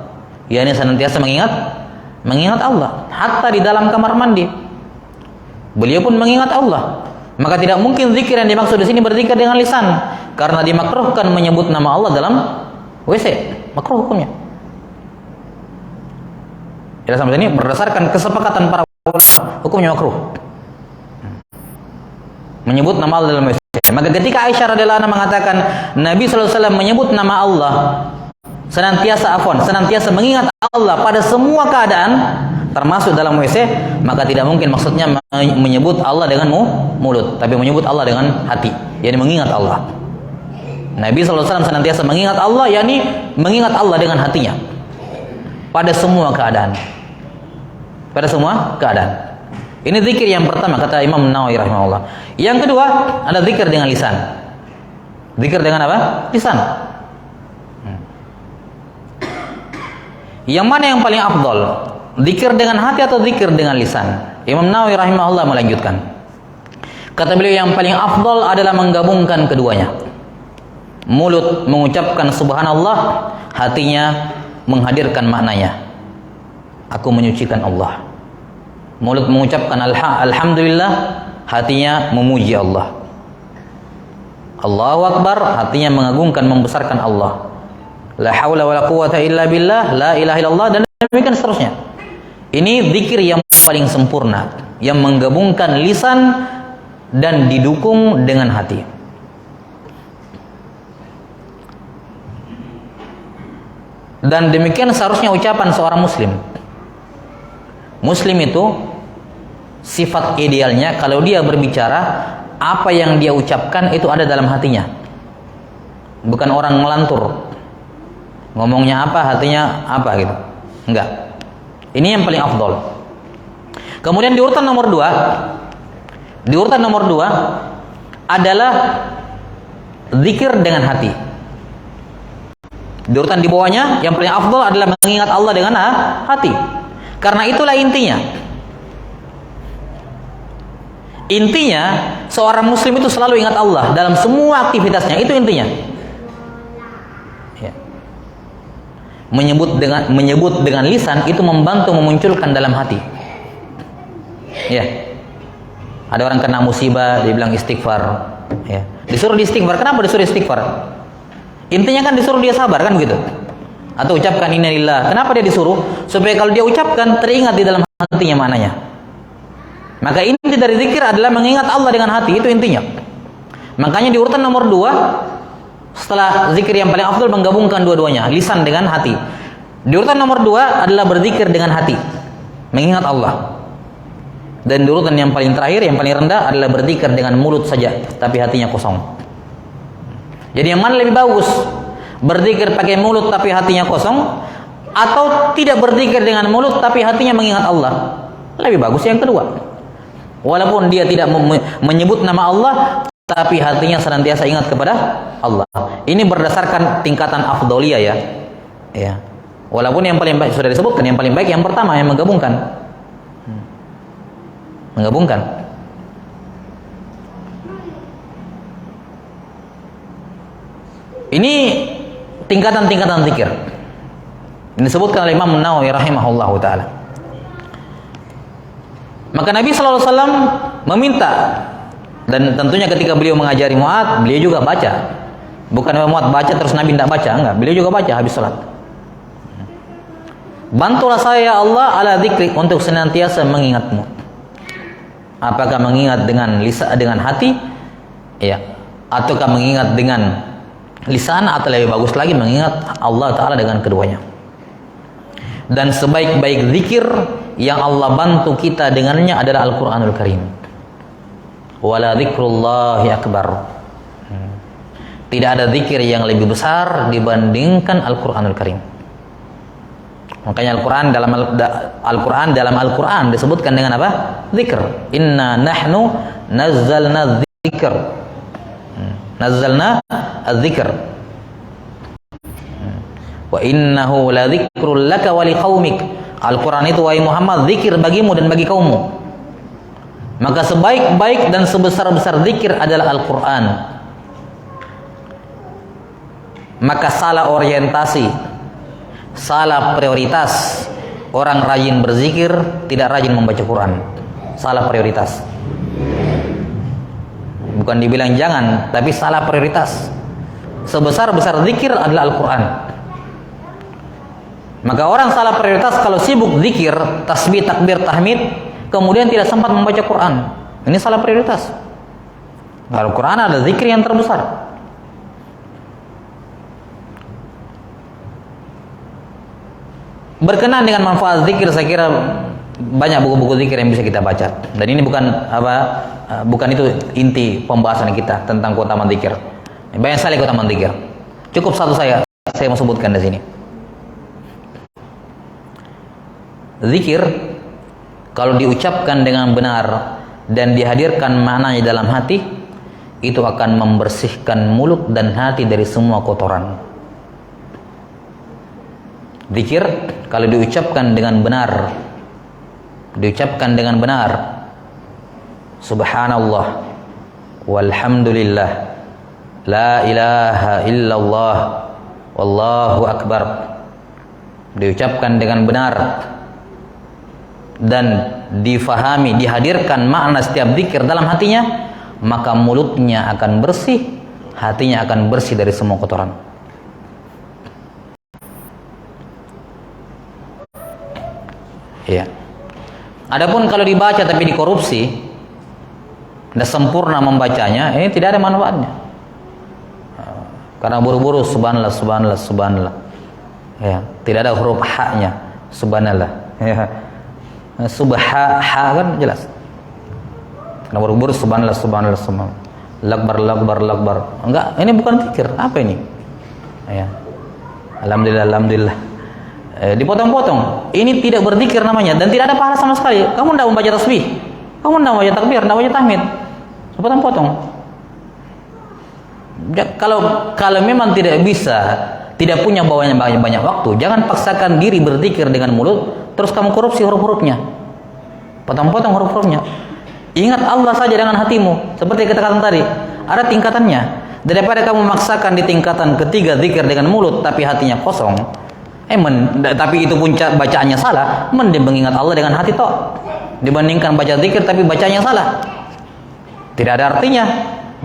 yakni senantiasa mengingat Allah, hatta di dalam kamar mandi. Beliau pun mengingat Allah. Maka tidak mungkin zikir yang dimaksud di sini berzikir dengan lisan, karena dimakruhkan menyebut nama Allah dalam WC. Makruh hukumnya. Ya, sampai ini berdasarkan kesepakatan para ulama, hukumnya makruh menyebut nama Allah dalam WC. Maka ketika Aisyah radhiyallahu anha mengatakan Nabi sallallahu alaihi wasallam menyebut nama Allah, senantiasa mengingat Allah pada semua keadaan, termasuk dalam WC, maka tidak mungkin maksudnya menyebut Allah dengan mulut, tapi menyebut Allah dengan hati, yakni mengingat Allah. Nabi sallallahu alaihi wasallam senantiasa mengingat Allah, yakni mengingat Allah dengan hatinya pada semua keadaan. Pada semua keadaan. Ini zikir yang pertama, kata Imam Nawawi rahimahullah. Yang kedua ada zikir dengan lisan. Zikir dengan apa? Lisan. Yang mana yang paling afdal? Zikir dengan hati atau zikir dengan lisan? Imam Nawawi rahimahullah melanjutkan. Kata beliau yang paling afdal adalah menggabungkan keduanya. Mulut mengucapkan subhanallah, hatinya menghadirkan maknanya. Aku menyucikan Allah. Mulut mengucapkan alhamdulillah, hatinya memuji Allah. Allahu Akbar, hatinya mengagungkan, membesarkan Allah. La haula wala quwata illa billah, la ilaha illallah, dan demikian seterusnya. Ini zikir yang paling sempurna, yang menggabungkan lisan dan didukung dengan hati. Dan demikian seharusnya ucapan seorang muslim. Muslim itu sifat idealnya kalau dia berbicara, apa yang dia ucapkan itu ada dalam hatinya. Bukan orang melantur. Ngomongnya apa, hatinya apa gitu. Enggak. Ini yang paling afdol. Kemudian di urutan nomor 2 adalah zikir dengan hati. Di urutan di bawahnya yang paling afdol adalah mengingat Allah dengan hati. Karena itulah intinya. Intinya seorang muslim itu selalu ingat Allah dalam semua aktivitasnya, itu intinya. Ya. Menyebut dengan lisan itu membantu memunculkan dalam hati. Ya. Ada orang kena musibah, dia bilang istighfar. Ya. Disuruh istighfar. Kenapa disuruh istighfar? Intinya kan disuruh dia sabar, kan begitu? Atau ucapkan innalillah. Kenapa dia disuruh? Supaya kalau dia ucapkan teringat di dalam hatinya maknanya. Maka inti dari zikir adalah mengingat Allah dengan hati, itu intinya. Makanya di urutan nomor 2 setelah zikir yang paling afdal menggabungkan dua-duanya, lisan dengan hati. Di urutan nomor 2 adalah berzikir dengan hati, mengingat Allah. Dan di urutan yang paling terakhir, yang paling rendah adalah berzikir dengan mulut saja, tapi hatinya kosong. Jadi yang mana lebih bagus? Berzikir pakai mulut tapi hatinya kosong, atau tidak berzikir dengan mulut tapi hatinya mengingat Allah? Lebih bagus yang kedua. Walaupun dia tidak menyebut nama Allah, tapi hatinya senantiasa ingat kepada Allah. Ini berdasarkan tingkatan afdoliyah ya. Ya. Walaupun yang paling baik sudah disebutkan, yang paling baik yang pertama, yang menggabungkan. Menggabungkan. Ini tingkatan-tingkatan zikir. Ini disebutkan oleh Imam Nawawi rahimahullahu taala. Maka Nabi sallallahu alaihi wasallam meminta, dan tentunya ketika beliau mengajari Mu'adz, beliau juga baca. Bukan Mu'adz baca terus Nabi tidak baca, enggak. Beliau juga baca habis salat. Bantulah saya ya Allah ala dzikri, untuk senantiasa mengingatmu. Apakah mengingat dengan lisan, dengan hati? Ya. Ataukah mengingat dengan lisan, atau lebih bagus lagi mengingat Allah Ta'ala dengan keduanya. Dan sebaik-baik zikir yang Allah bantu kita dengannya adalah Al-Quranul Karim. Wala dzikrullahi akbar. Tidak ada zikir yang lebih besar dibandingkan Al-Quranul Karim. Makanya Al-Quran dalam Al-Quran disebutkan dengan apa? Zikr. Inna nahnu nazzalna dzikra dzikr. Nazzalna adz-dzikr. Wa innahu la dzikrul laka wa liqaumik. Al-Quran itu wahai Muhammad zikir bagimu dan bagi kaummu. Maka sebaik-baik dan sebesar-besar zikir adalah Al-Quran. Maka salah orientasi, salah prioritas. Orang rajin berzikir, tidak rajin membaca Quran. Salah prioritas. Bukan dibilang jangan, tapi salah prioritas. Sebesar-besar zikir adalah Al-Quran. Maka orang salah prioritas kalau sibuk zikir, tasbih, takbir, tahmid, kemudian tidak sempat membaca Quran. Ini salah prioritas. Al-Quran adalah zikir yang terbesar. Berkenaan dengan manfaat zikir, saya kira banyak buku-buku zikir yang bisa kita baca. Dan ini bukan itu inti pembahasan kita tentang keutamaan zikir. Banyak sekali keutamaan zikir. Cukup satu saya mau sebutkan di sini. Zikir kalau diucapkan dengan benar dan dihadirkan maknanya dalam hati, itu akan membersihkan mulut dan hati dari semua kotoran. Zikir kalau diucapkan dengan benar, subhanallah walhamdulillah la ilaha illallah wallahu akbar, diucapkan dengan benar dan difahami, dihadirkan makna setiap zikir dalam hatinya, maka mulutnya akan bersih, hatinya akan bersih dari semua kotoran. Ya. Adapun kalau dibaca tapi dikorupsi, tidak sempurna membacanya, ini tidak ada manfaatnya. Karena buru-buru subhanallah, subhanallah, subhanallah. Ya, tidak ada huruf ha-nya, subhanallah. Ya. Subha kan jelas. Karena buru-buru subhanallah, subhanallah, subhanallah. Lakbar, lakbar, lakbar. Enggak, ini bukan zikir. Apa ini? Ya. Alhamdulillah, alhamdulillah. Dipotong-potong. Ini tidak berzikir namanya dan tidak ada pahala sama sekali. Kamu tidak membaca tasbih, kamu tidak membaca takbir, tidak membaca tahmid. Potong-potong. Kalau memang tidak bisa, tidak punya banyak waktu, jangan paksakan diri berzikir dengan mulut, terus kamu korupsi huruf-hurufnya. Potong-potong huruf-hurufnya. Ingat Allah saja dengan hatimu. Seperti kita katakan tadi, ada tingkatannya. Daripada kamu memaksakan di tingkatan ketiga zikir dengan mulut tapi hatinya kosong, tapi itu pun bacaannya salah, mending mengingat Allah dengan hati toh dibandingkan baca zikir tapi bacanya salah. Tidak ada artinya,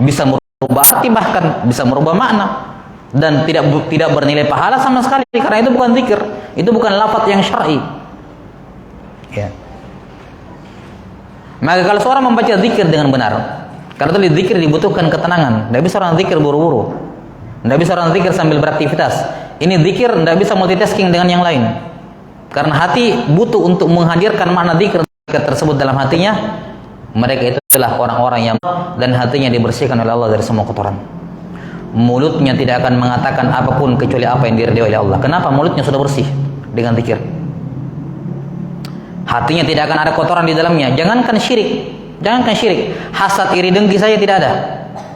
bisa merubah arti, bahkan bisa merubah makna, dan tidak bernilai pahala sama sekali, karena itu bukan zikir, itu bukan lafaz yang syar'i. Ya. Maka kalau seorang membaca zikir dengan benar, karena itu zikir dibutuhkan ketenangan, tidak bisa orang zikir buru-buru, tidak bisa orang zikir sambil beraktivitas. Ini zikir tidak bisa multitasking dengan yang lain, karena hati butuh untuk menghadirkan makna zikir tersebut dalam hatinya. Mereka itulah orang-orang yang dan hatinya dibersihkan oleh Allah dari semua kotoran. Mulutnya tidak akan mengatakan apapun kecuali apa yang diridhai oleh Allah. Kenapa? Mulutnya sudah bersih dengan zikir. Hatinya tidak akan ada kotoran di dalamnya. Jangankan syirik, hasad, iri, dengki saja tidak ada.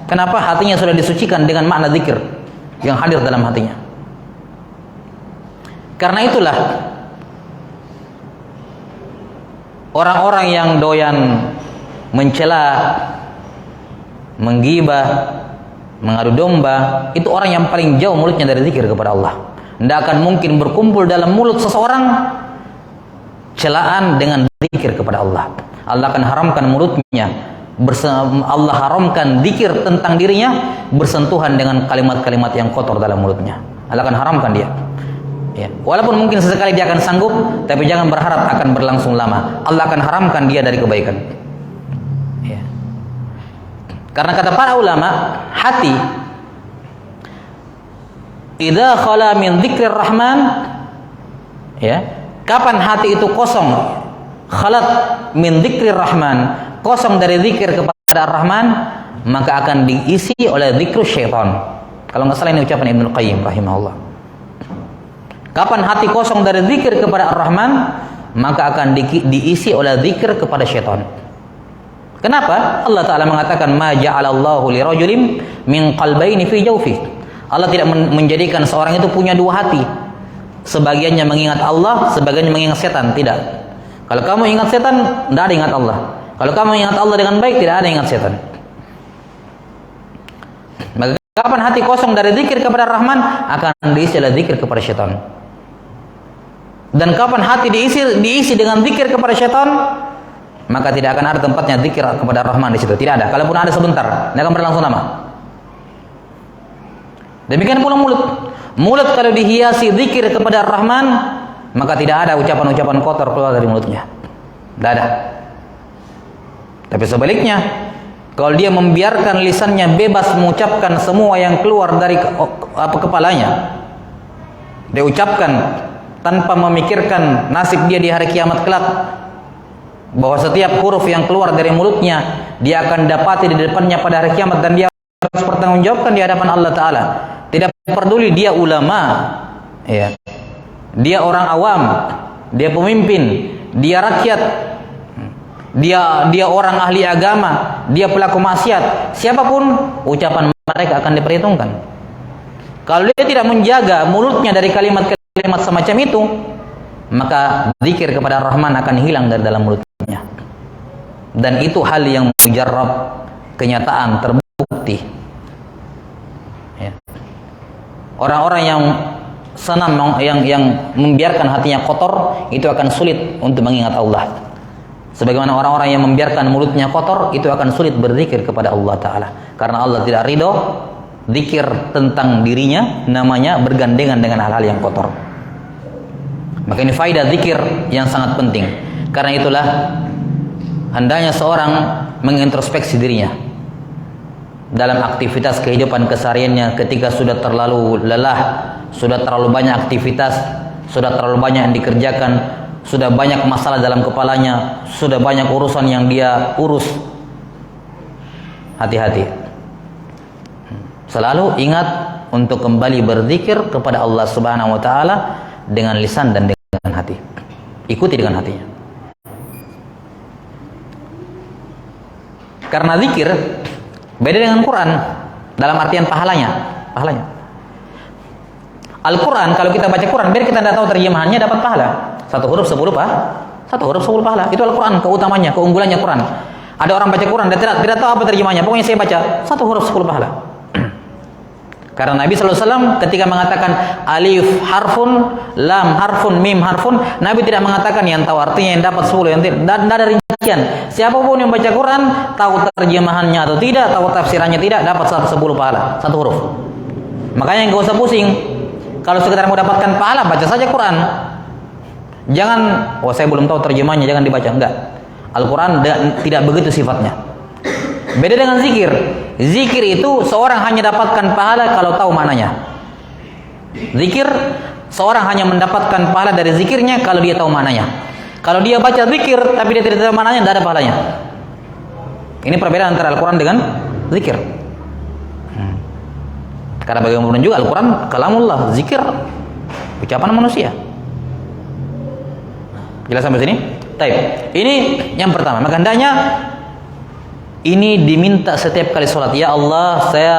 Kenapa? Hatinya sudah disucikan dengan makna zikir yang hadir dalam hatinya. Karena itulah orang-orang yang doyan mencela, menggibah, mengadu domba, itu orang yang paling jauh mulutnya dari zikir kepada Allah. Tidak akan mungkin berkumpul dalam mulut seseorang celaan dengan zikir kepada Allah. Allah akan haramkan mulutnya, Allah haramkan zikir tentang dirinya bersentuhan dengan kalimat-kalimat yang kotor dalam mulutnya. Allah akan haramkan dia. Ya. Walaupun mungkin sesekali dia akan sanggup, tapi jangan berharap akan berlangsung lama. Allah akan haramkan dia dari kebaikan. Ya. Karena kata para ulama, hati idza khala min dzikrir rahman, ya, kapan hati itu kosong, khalat min dzikrir rahman, kosong dari zikir kepada Ar-Rahman, maka akan diisi oleh zikrus syaitan. Kalau nggak salah ini ucapan Ibnu Qayyim rahimahullah. Kapan hati kosong dari zikir kepada Ar-Rahman, maka akan diisi oleh zikir kepada syaitan. Kenapa? Allah Ta'ala mengatakan ma ja'alallahu lirajulin min qalbaini fi jawfi. Allah tidak menjadikan seorang itu punya dua hati. Sebagiannya mengingat Allah, sebagiannya mengingat setan. Tidak. Kalau kamu ingat setan, tidak ada ingat Allah. Kalau kamu ingat Allah dengan baik, tidak ada ingat setan. Maka kapan hati kosong dari zikir kepada Rahman, akan diisi oleh zikir kepada syaitan. Dan kapan hati diisi dengan zikir kepada syaitan, maka tidak akan ada tempatnya zikir kepada Rahman di situ. Tidak ada. Kalaupun ada sebentar, tidak akan berlangsung lama. Demikian pula mulut. Mulut kalau dihiasi zikir kepada Rahman, maka tidak ada ucapan-ucapan kotor keluar dari mulutnya. Tidak ada. Tapi sebaliknya, kalau dia membiarkan lisannya bebas mengucapkan semua yang keluar dari kepalanya, dia ucapkan tanpa memikirkan nasib dia di hari kiamat kelak, bahwa setiap huruf yang keluar dari mulutnya dia akan dapati di depannya pada hari kiamat, dan dia harus pertanggungjawabkan di hadapan Allah Ta'ala. Tidak peduli dia ulama, ya, dia orang awam, dia pemimpin, dia rakyat, dia orang ahli agama, dia pelaku maksiat, siapapun, ucapan mereka akan diperhitungkan. Kalau dia tidak menjaga mulutnya dari kalimat-kalimat semacam itu, maka zikir kepada Rahman akan hilang dari dalam mulutnya. Dan itu hal yang mujarrab, kenyataan, terbukti. Ya. Orang-orang yang senang, yang membiarkan hatinya kotor, itu akan sulit untuk mengingat Allah. Sebagaimana orang-orang yang membiarkan mulutnya kotor, itu akan sulit berzikir kepada Allah Ta'ala. Karena Allah tidak ridho zikir tentang dirinya, namanya bergandengan dengan hal-hal yang kotor. Maka ini faedah zikir yang sangat penting. Karena itulah hendaknya seorang mengintrospeksi dirinya dalam aktivitas kehidupan kesehariannya. Ketika sudah terlalu lelah, sudah terlalu banyak aktivitas, sudah terlalu banyak yang dikerjakan, sudah banyak masalah dalam kepalanya, sudah banyak urusan yang dia urus, hati-hati. Selalu ingat untuk kembali berzikir kepada Allah Subhanahu wa Ta'ala dengan lisan dan dengan hati. Ikuti dengan hatinya. Karena zikir beda dengan Quran dalam artian pahalanya. Al-Quran, kalau kita baca Quran, biar kita tidak tahu terjemahannya, dapat pahala. Satu huruf 10 pahala. Itu Al-Quran, keutamanya, keunggulannya Quran. Ada orang baca Quran, dia tidak tahu apa terjemahannya, pokoknya saya baca, satu huruf 10 pahala. Karena Nabi SAW ketika mengatakan alif harfun, lam harfun, mim harfun, Nabi tidak mengatakan yang tahu artinya yang dapat 10, yang tidak ada rincian. Siapapun yang baca Quran, tahu terjemahannya atau tidak, tahu tafsirannya tidak, dapat 10 pahala, satu huruf. Makanya nggak usah pusing. Kalau sekedar mau dapatkan pahala, baca saja Quran. Jangan, saya belum tahu terjemahnya, jangan dibaca. Enggak. Al-Quran tidak begitu sifatnya. Beda dengan zikir. Zikir itu seorang hanya dapatkan pahala kalau tahu maknanya. Zikir, seorang hanya mendapatkan pahala dari zikirnya kalau dia tahu maknanya. Kalau dia baca zikir tapi dia tidak tahu maknanya, tidak ada pahalanya. Ini perbedaan antara Al-Quran dengan zikir. Karena bagaimanapun juga Al-Quran kalamullah, zikir ucapan manusia. Jelas sampai sini? Baik. Ini yang pertama. Maka hendaknya ini diminta setiap kali sholat. Ya Allah, saya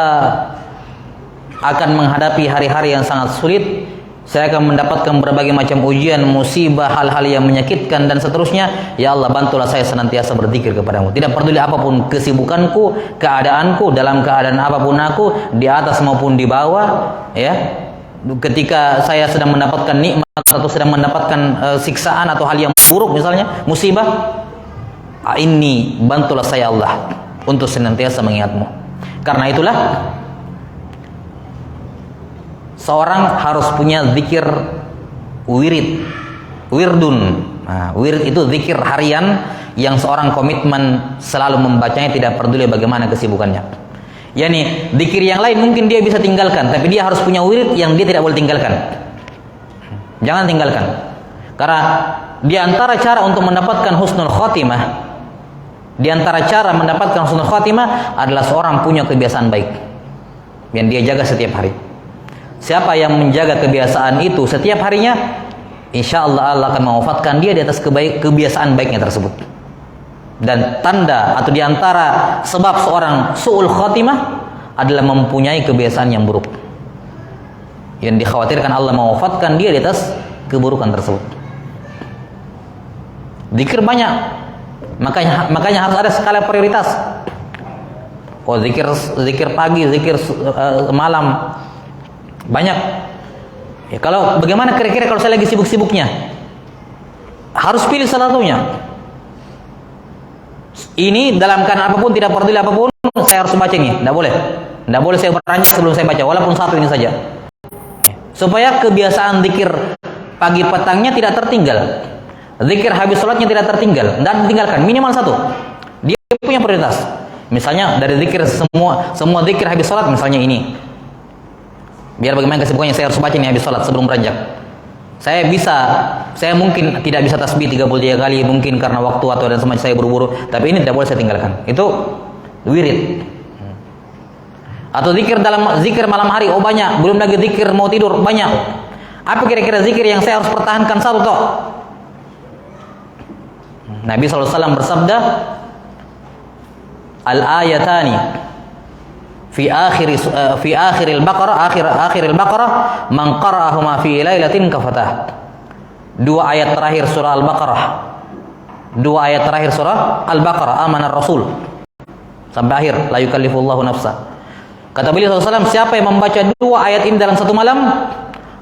akan menghadapi hari-hari yang sangat sulit. Saya akan mendapatkan berbagai macam ujian, musibah, hal-hal yang menyakitkan dan seterusnya. Ya Allah, bantulah saya senantiasa berzikir kepadamu. Tidak peduli apapun kesibukanku, keadaanku, dalam keadaan apapun aku, di atas maupun di bawah, ya. Ketika saya sedang mendapatkan nikmat atau sedang mendapatkan siksaan atau hal yang buruk misalnya, musibah, ini bantulah saya Allah untuk senantiasa mengingatmu. Karena itulah seorang harus punya zikir wirdun. Nah, wirid itu zikir harian yang seorang komitmen selalu membacanya, tidak peduli bagaimana kesibukannya. Yani zikir yang lain mungkin dia bisa tinggalkan, tapi dia harus punya wirid yang dia tidak boleh tinggalkan. Jangan tinggalkan. Karena di antara cara untuk mendapatkan husnul khotimah, di antara cara mendapatkan husnul khotimah adalah seorang punya kebiasaan baik yang dia jaga setiap hari. Siapa yang menjaga kebiasaan itu setiap harinya, insya Allah Allah akan mewafatkan dia di atas kebiasaan baiknya tersebut. Dan tanda atau diantara sebab seorang su'ul khatimah adalah mempunyai kebiasaan yang buruk. Yang dikhawatirkan Allah mewafatkan dia di atas keburukan tersebut. Zikir banyak, makanya harus ada skala prioritas. Oh, zikir pagi, zikir malam banyak. Ya, kalau bagaimana kira-kira kalau saya lagi sibuk-sibuknya? Harus pilih salah satunya. Ini dalam keadaan apapun, tidak peduli apapun, saya harus baca ini. Tidak boleh saya beranjak sebelum saya baca, walaupun satu ini saja. Supaya kebiasaan zikir pagi petangnya tidak tertinggal. Zikir habis sholatnya tidak tertinggal, tidak ditinggalkan, minimal satu. Dia punya prioritas. Misalnya dari zikir semua zikir habis sholat, misalnya ini. Biar bagaimana kesibukannya, saya harus baca ini habis sholat sebelum beranjak. Saya mungkin tidak bisa tasbih 33 kali, mungkin karena waktu atau dan semacam saya buru-buru, tapi ini tidak boleh saya tinggalkan. Itu wirid. Atau zikir malam hari, oh banyak, belum lagi zikir mau tidur, banyak. Apa kira-kira zikir yang saya harus pertahankan satu toh? Nabi SAW bersabda, al-ayatani fi akhiril Baqarah man qara'ahuma fi lailatin kafatah. Dua ayat terakhir surah Al-Baqarah, amanar Rasul sampai akhir, la yukallifullahu nafsa. Kata beliau SAW, siapa yang membaca dua ayat ini dalam satu malam,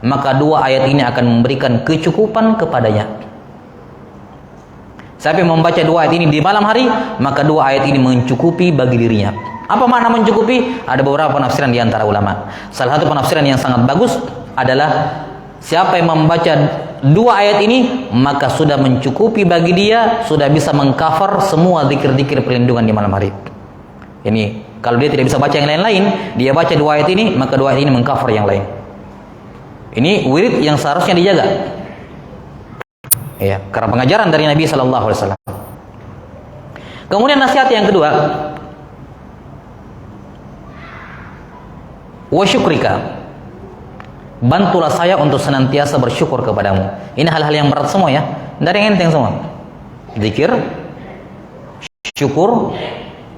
maka dua ayat ini akan memberikan kecukupan kepadanya. Siapa yang membaca dua ayat ini di malam hari, maka dua ayat ini mencukupi bagi dirinya. Apa makna mencukupi? Ada beberapa penafsiran di antara ulama. Salah satu penafsiran yang sangat bagus adalah siapa yang membaca dua ayat ini, maka sudah mencukupi bagi dia, sudah bisa mengcover semua zikir-zikir perlindungan di malam hari. Ini kalau dia tidak bisa baca yang lain-lain, dia baca dua ayat ini, maka dua ayat ini mengcover yang lain. Ini wirid yang seharusnya dijaga. Ya, karena pengajaran dari Nabi sallallahu alaihi wasallam. Kemudian nasihat yang kedua, wa syukrika, bantulah saya untuk senantiasa bersyukur kepadamu. Ini hal-hal yang berat semua ya, dari yang enteng semua. Zikir, syukur,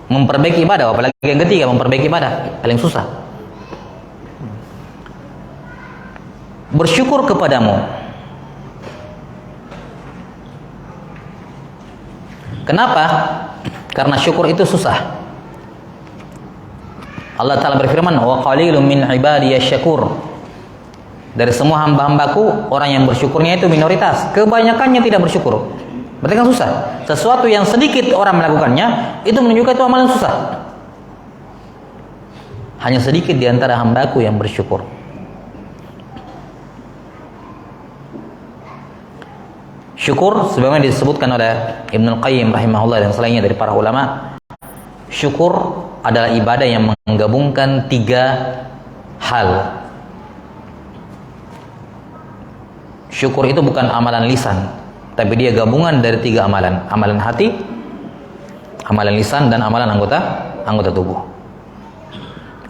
memperbaiki ibadah, apalagi yang ketiga memperbaiki ibadah, paling susah. Bersyukur kepadamu. Kenapa? Karena syukur itu susah. Allah Ta'ala berfirman, wa qalilun min ibadiyasy syakur. Dari semua hamba-hambaku, orang yang bersyukurnya itu minoritas. Kebanyakannya tidak bersyukur. Berarti kan susah. Sesuatu yang sedikit orang melakukannya, itu menunjukkan itu amalan susah. Hanya sedikit di antara hambaku yang bersyukur. Syukur, sebagaimana disebutkan oleh Ibnul Qayyim rahimahullah dan selainnya dari para ulama, syukur adalah ibadah yang menggabungkan tiga hal. Syukur itu bukan amalan lisan, tapi dia gabungan dari tiga amalan. Amalan hati, amalan lisan, dan amalan anggota tubuh.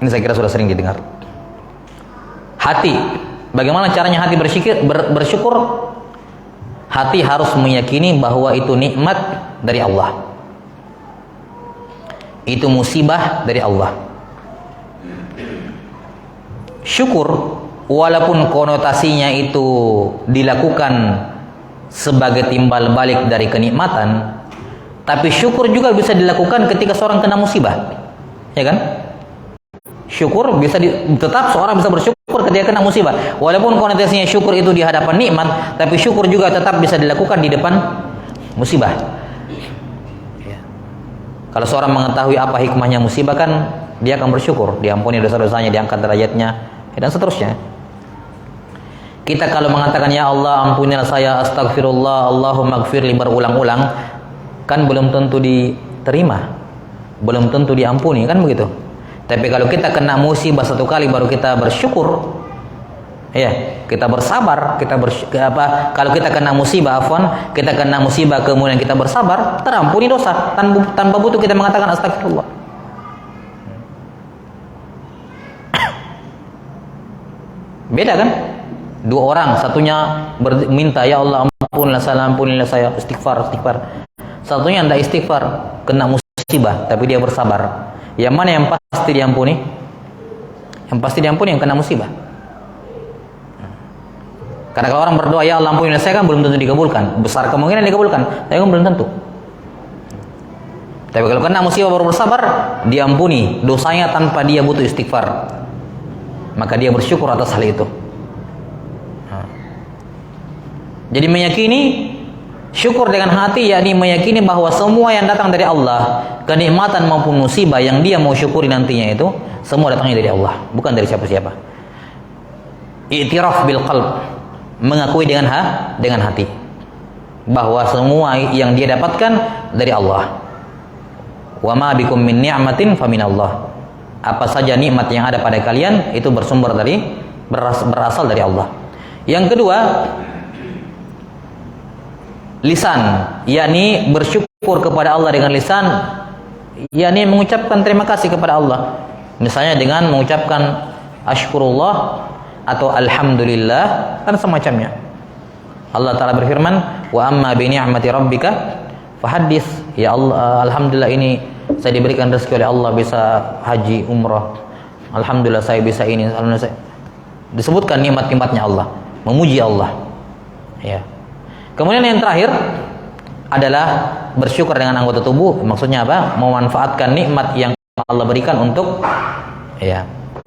Ini saya kira sudah sering didengar. Hati, bagaimana caranya hati bersyukur? Hati harus meyakini bahwa itu nikmat dari Allah. Itu musibah dari Allah. Syukur, walaupun konotasinya itu dilakukan sebagai timbal balik dari kenikmatan, tapi syukur juga bisa dilakukan ketika seorang kena musibah, ya kan? Syukur tetap seorang bisa bersyukur ketika kena musibah, walaupun konotasinya syukur itu di hadapan nikmat, tapi syukur juga tetap bisa dilakukan di depan musibah. Kalau seorang mengetahui apa hikmahnya musibah, kan dia akan bersyukur, diampuni dosa-dosanya, diangkat derajatnya, dan seterusnya. Kita kalau mengatakan ya Allah ampunilah saya, astagfirullah, Allahumma gfirli berulang-ulang, kan belum tentu diterima, belum tentu diampuni, kan begitu. Tapi kalau kita kena musibah satu kali baru kita bersyukur, ya, kita bersabar, kalau kita kena musibah, kita kena musibah kemudian kita bersabar, terampuni dosa tanpa butuh kita mengatakan astagfirullah. Beda kan? Dua orang, satunya minta ya Allah ampunilah saya, istighfar. Satunya anda istighfar, kena musibah, tapi dia bersabar. Yang mana yang pasti diampuni? Yang pasti diampuni yang kena musibah. Karena kalau orang berdoa, ya Allah ampuni saya, kan belum tentu dikabulkan. Besar kemungkinan dikabulkan, tapi kan belum tentu. Tapi kalau kena musibah baru bersabar, diampuni dosanya tanpa dia butuh istighfar. Maka dia bersyukur atas hal itu. Jadi meyakini, syukur dengan hati, yakni meyakini bahwa semua yang datang dari Allah, kenikmatan maupun musibah yang dia mau syukuri nantinya itu, semua datangnya dari Allah, bukan dari siapa-siapa. I'tiraf bil qalb, mengakui dengan hati bahwa semua yang dia dapatkan dari Allah. Wa ma bikum min ni'matin fa minallah. Apa saja nikmat yang ada pada kalian itu bersumber dari berasal dari Allah. Yang kedua, lisan, yakni bersyukur kepada Allah dengan lisan, yakni mengucapkan terima kasih kepada Allah. Misalnya dengan mengucapkan asykurullah atau alhamdulillah dan semacamnya. Allah Ta'ala berfirman, wa amma bi ni'mati rabbika fahaddits. Ya Allah, alhamdulillah ini saya diberikan rezeki oleh Allah bisa haji umrah. Alhamdulillah saya bisa ini. Alhamdulillah saya. Disebutkan nikmat-nikmatnya Allah, memuji Allah. Ya. Kemudian yang terakhir adalah bersyukur dengan anggota tubuh. Maksudnya apa? Memanfaatkan nikmat yang Allah berikan untuk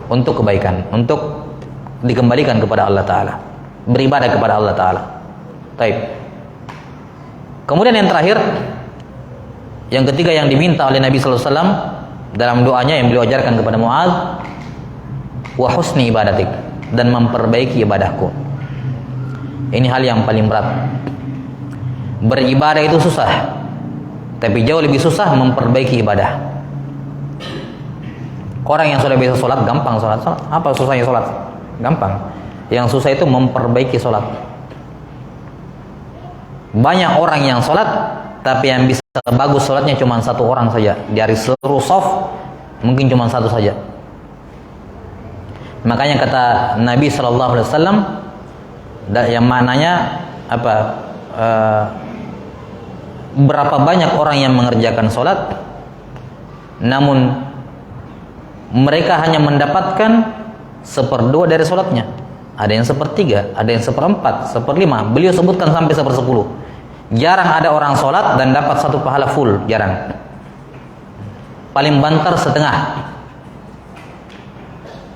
untuk kebaikan, untuk dikembalikan kepada Allah Ta'ala, beribadah kepada Allah Ta'ala. Baik. Kemudian yang terakhir, yang ketiga yang diminta oleh Nabi Sallallahu Alaihi Wasallam dalam doanya yang beliau ajarkan kepada Mu'adz, wa husni ibadatik, dan memperbaiki ibadahku. Ini hal yang paling berat. Beribadah itu susah, tapi jauh lebih susah memperbaiki ibadah. Orang yang sudah biasa sholat, gampang sholat. Apa susahnya sholat? Gampang. Yang susah itu memperbaiki sholat. Banyak orang yang sholat, tapi yang bisa bagus sholatnya cuma satu orang saja. Dari seluruh shaf mungkin cuma satu saja. Makanya kata Nabi Sallallahu Alaihi Wasallam, yang mananya apa? Berapa banyak orang yang mengerjakan sholat, namun mereka hanya mendapatkan 1/2 dari sholatnya. Ada yang 1/3, ada yang 1/4, 1/5. Beliau sebutkan sampai 1/10. Jarang ada orang sholat dan dapat satu pahala full, jarang. Paling banter setengah.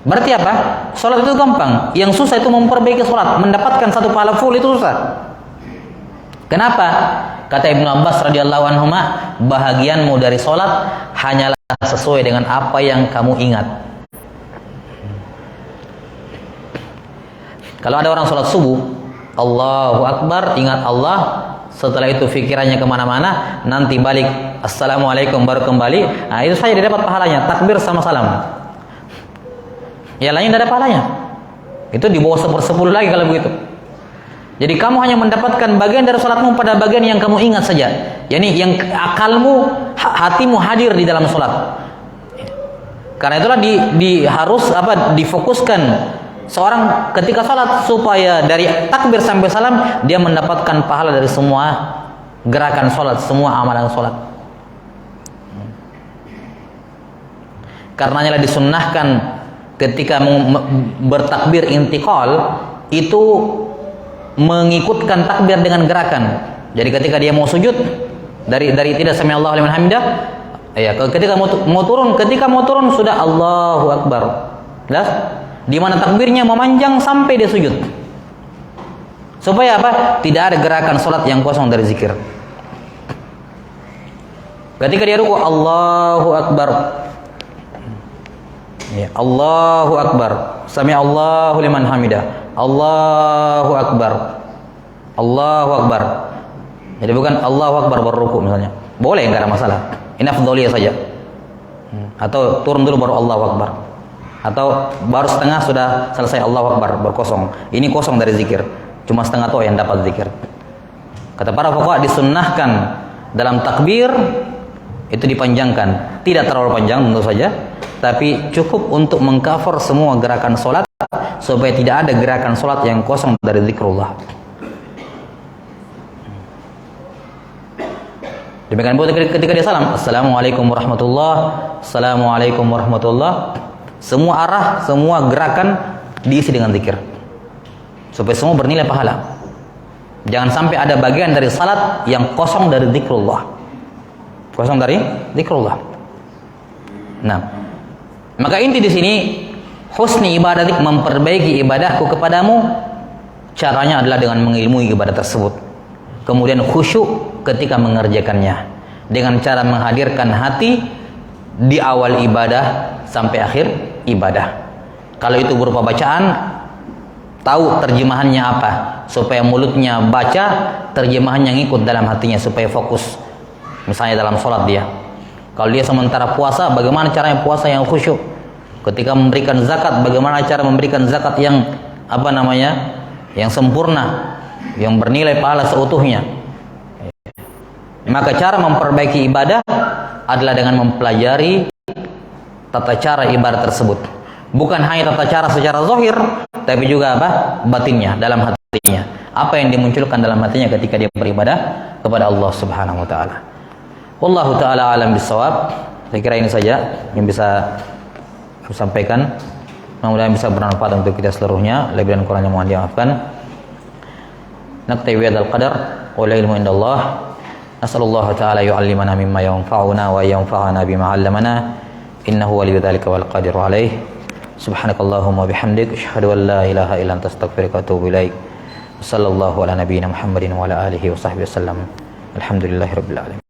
Berarti apa? Sholat itu gampang. Yang susah itu memperbaiki sholat. Mendapatkan satu pahala full itu susah. Kenapa? Kata Ibnu Abbas radhiyallahu anhu, bahagianmu dari sholat hanyalah sesuai dengan apa yang kamu ingat. Kalau ada orang sholat subuh, Allahu Akbar, ingat Allah, setelah itu fikirannya kemana-mana, nanti balik Assalamualaikum baru kembali, nah itu saja dia dapat pahalanya, takbir sama salam. Ya lain tidak ada pahalanya. Itu di bawah 1/10 lagi kalau begitu. Jadi kamu hanya mendapatkan bagian dari salatmu pada bagian yang kamu ingat saja. Yani yang akalmu, hatimu hadir di dalam salat. Karena itulah harus difokuskan seorang ketika salat supaya dari takbir sampai salam dia mendapatkan pahala dari semua gerakan salat, semua amalan salat. Karenanya disunnahkan ketika bertakbir intiqal itu mengikutkan takbir dengan gerakan. Jadi ketika dia mau sujud dari tidak sami Allahu liman hamidah, ya ketika mau turun sudah Allahu Akbar. Jelas? Di mana takbirnya memanjang sampai dia sujud. Supaya apa? Tidak ada gerakan salat yang kosong dari zikir. Ketika dia ruku Allahu Akbar. Ya, Allahu Akbar. Sami Allahu liman hamidah. Allahu Akbar. Allahu Akbar. Jadi bukan Allahu Akbar baru ruku misalnya. Boleh, enggak ada masalah. Ini afdhaliyah saja. Atau turun dulu baru Allahu Akbar. Atau baru setengah sudah selesai Allahu Akbar, baru kosong. Ini kosong dari zikir. Cuma setengah toh yang dapat zikir. Kata para fuqaha disunnahkan dalam takbir itu dipanjangkan. Tidak terlalu panjang tentu saja, tapi cukup untuk mengcover semua gerakan salat supaya tidak ada gerakan salat yang kosong dari zikrullah. Demikian pula ketika dia salam, Assalamualaikum warahmatullah, Assalamualaikum warahmatullah. Semua arah, semua gerakan diisi dengan zikir. Supaya semua bernilai pahala. Jangan sampai ada bagian dari salat yang kosong dari zikrullah. Kosong dari zikrullah. Nah, maka inti di sini husni ibadah, memperbaiki ibadahku kepadamu, caranya adalah dengan mengilmui ibadah tersebut. Kemudian khusyuk ketika mengerjakannya dengan cara menghadirkan hati di awal ibadah sampai akhir ibadah. Kalau itu berupa bacaan, tahu terjemahannya apa, supaya mulutnya baca, terjemahannya ngikut dalam hatinya supaya fokus. Misalnya dalam sholat dia, kalau dia sementara puasa, bagaimana caranya puasa yang khusyuk? Ketika memberikan zakat, bagaimana cara memberikan zakat yang yang sempurna, yang bernilai pahala seutuhnya. Maka cara memperbaiki ibadah adalah dengan mempelajari tata cara ibadah tersebut. Bukan hanya tata cara secara zahir, tapi juga batinnya, dalam hatinya. Apa yang dimunculkan dalam hatinya ketika dia beribadah kepada Allah Subhanahu wa taala. Wallahu taala alam bisawab. Saya kira ini saja yang bisa saya sampaikan. Mudah-mudahan bisa bermanfaat untuk kita seluruhnya. Lebih dan kurangnya mohon dimaafkan. Naktawi hadzal qadar wa la ilmu indallah. Nasallallahu ta'ala yu'allimana mimma yanfa'una wa yanfa'ana bima 'allamana. Innahu waliyyu dzalika wal qadiru 'alaih. Subhanakallahumma bihamdik asyhadu an la ilaha illa anta astaghfiruka wa atubu ilaik. Sallallahu ala nabiyyina Muhammadin wa ala alihi wa sahbihi wasallam. Alhamdulillahirabbil alamin.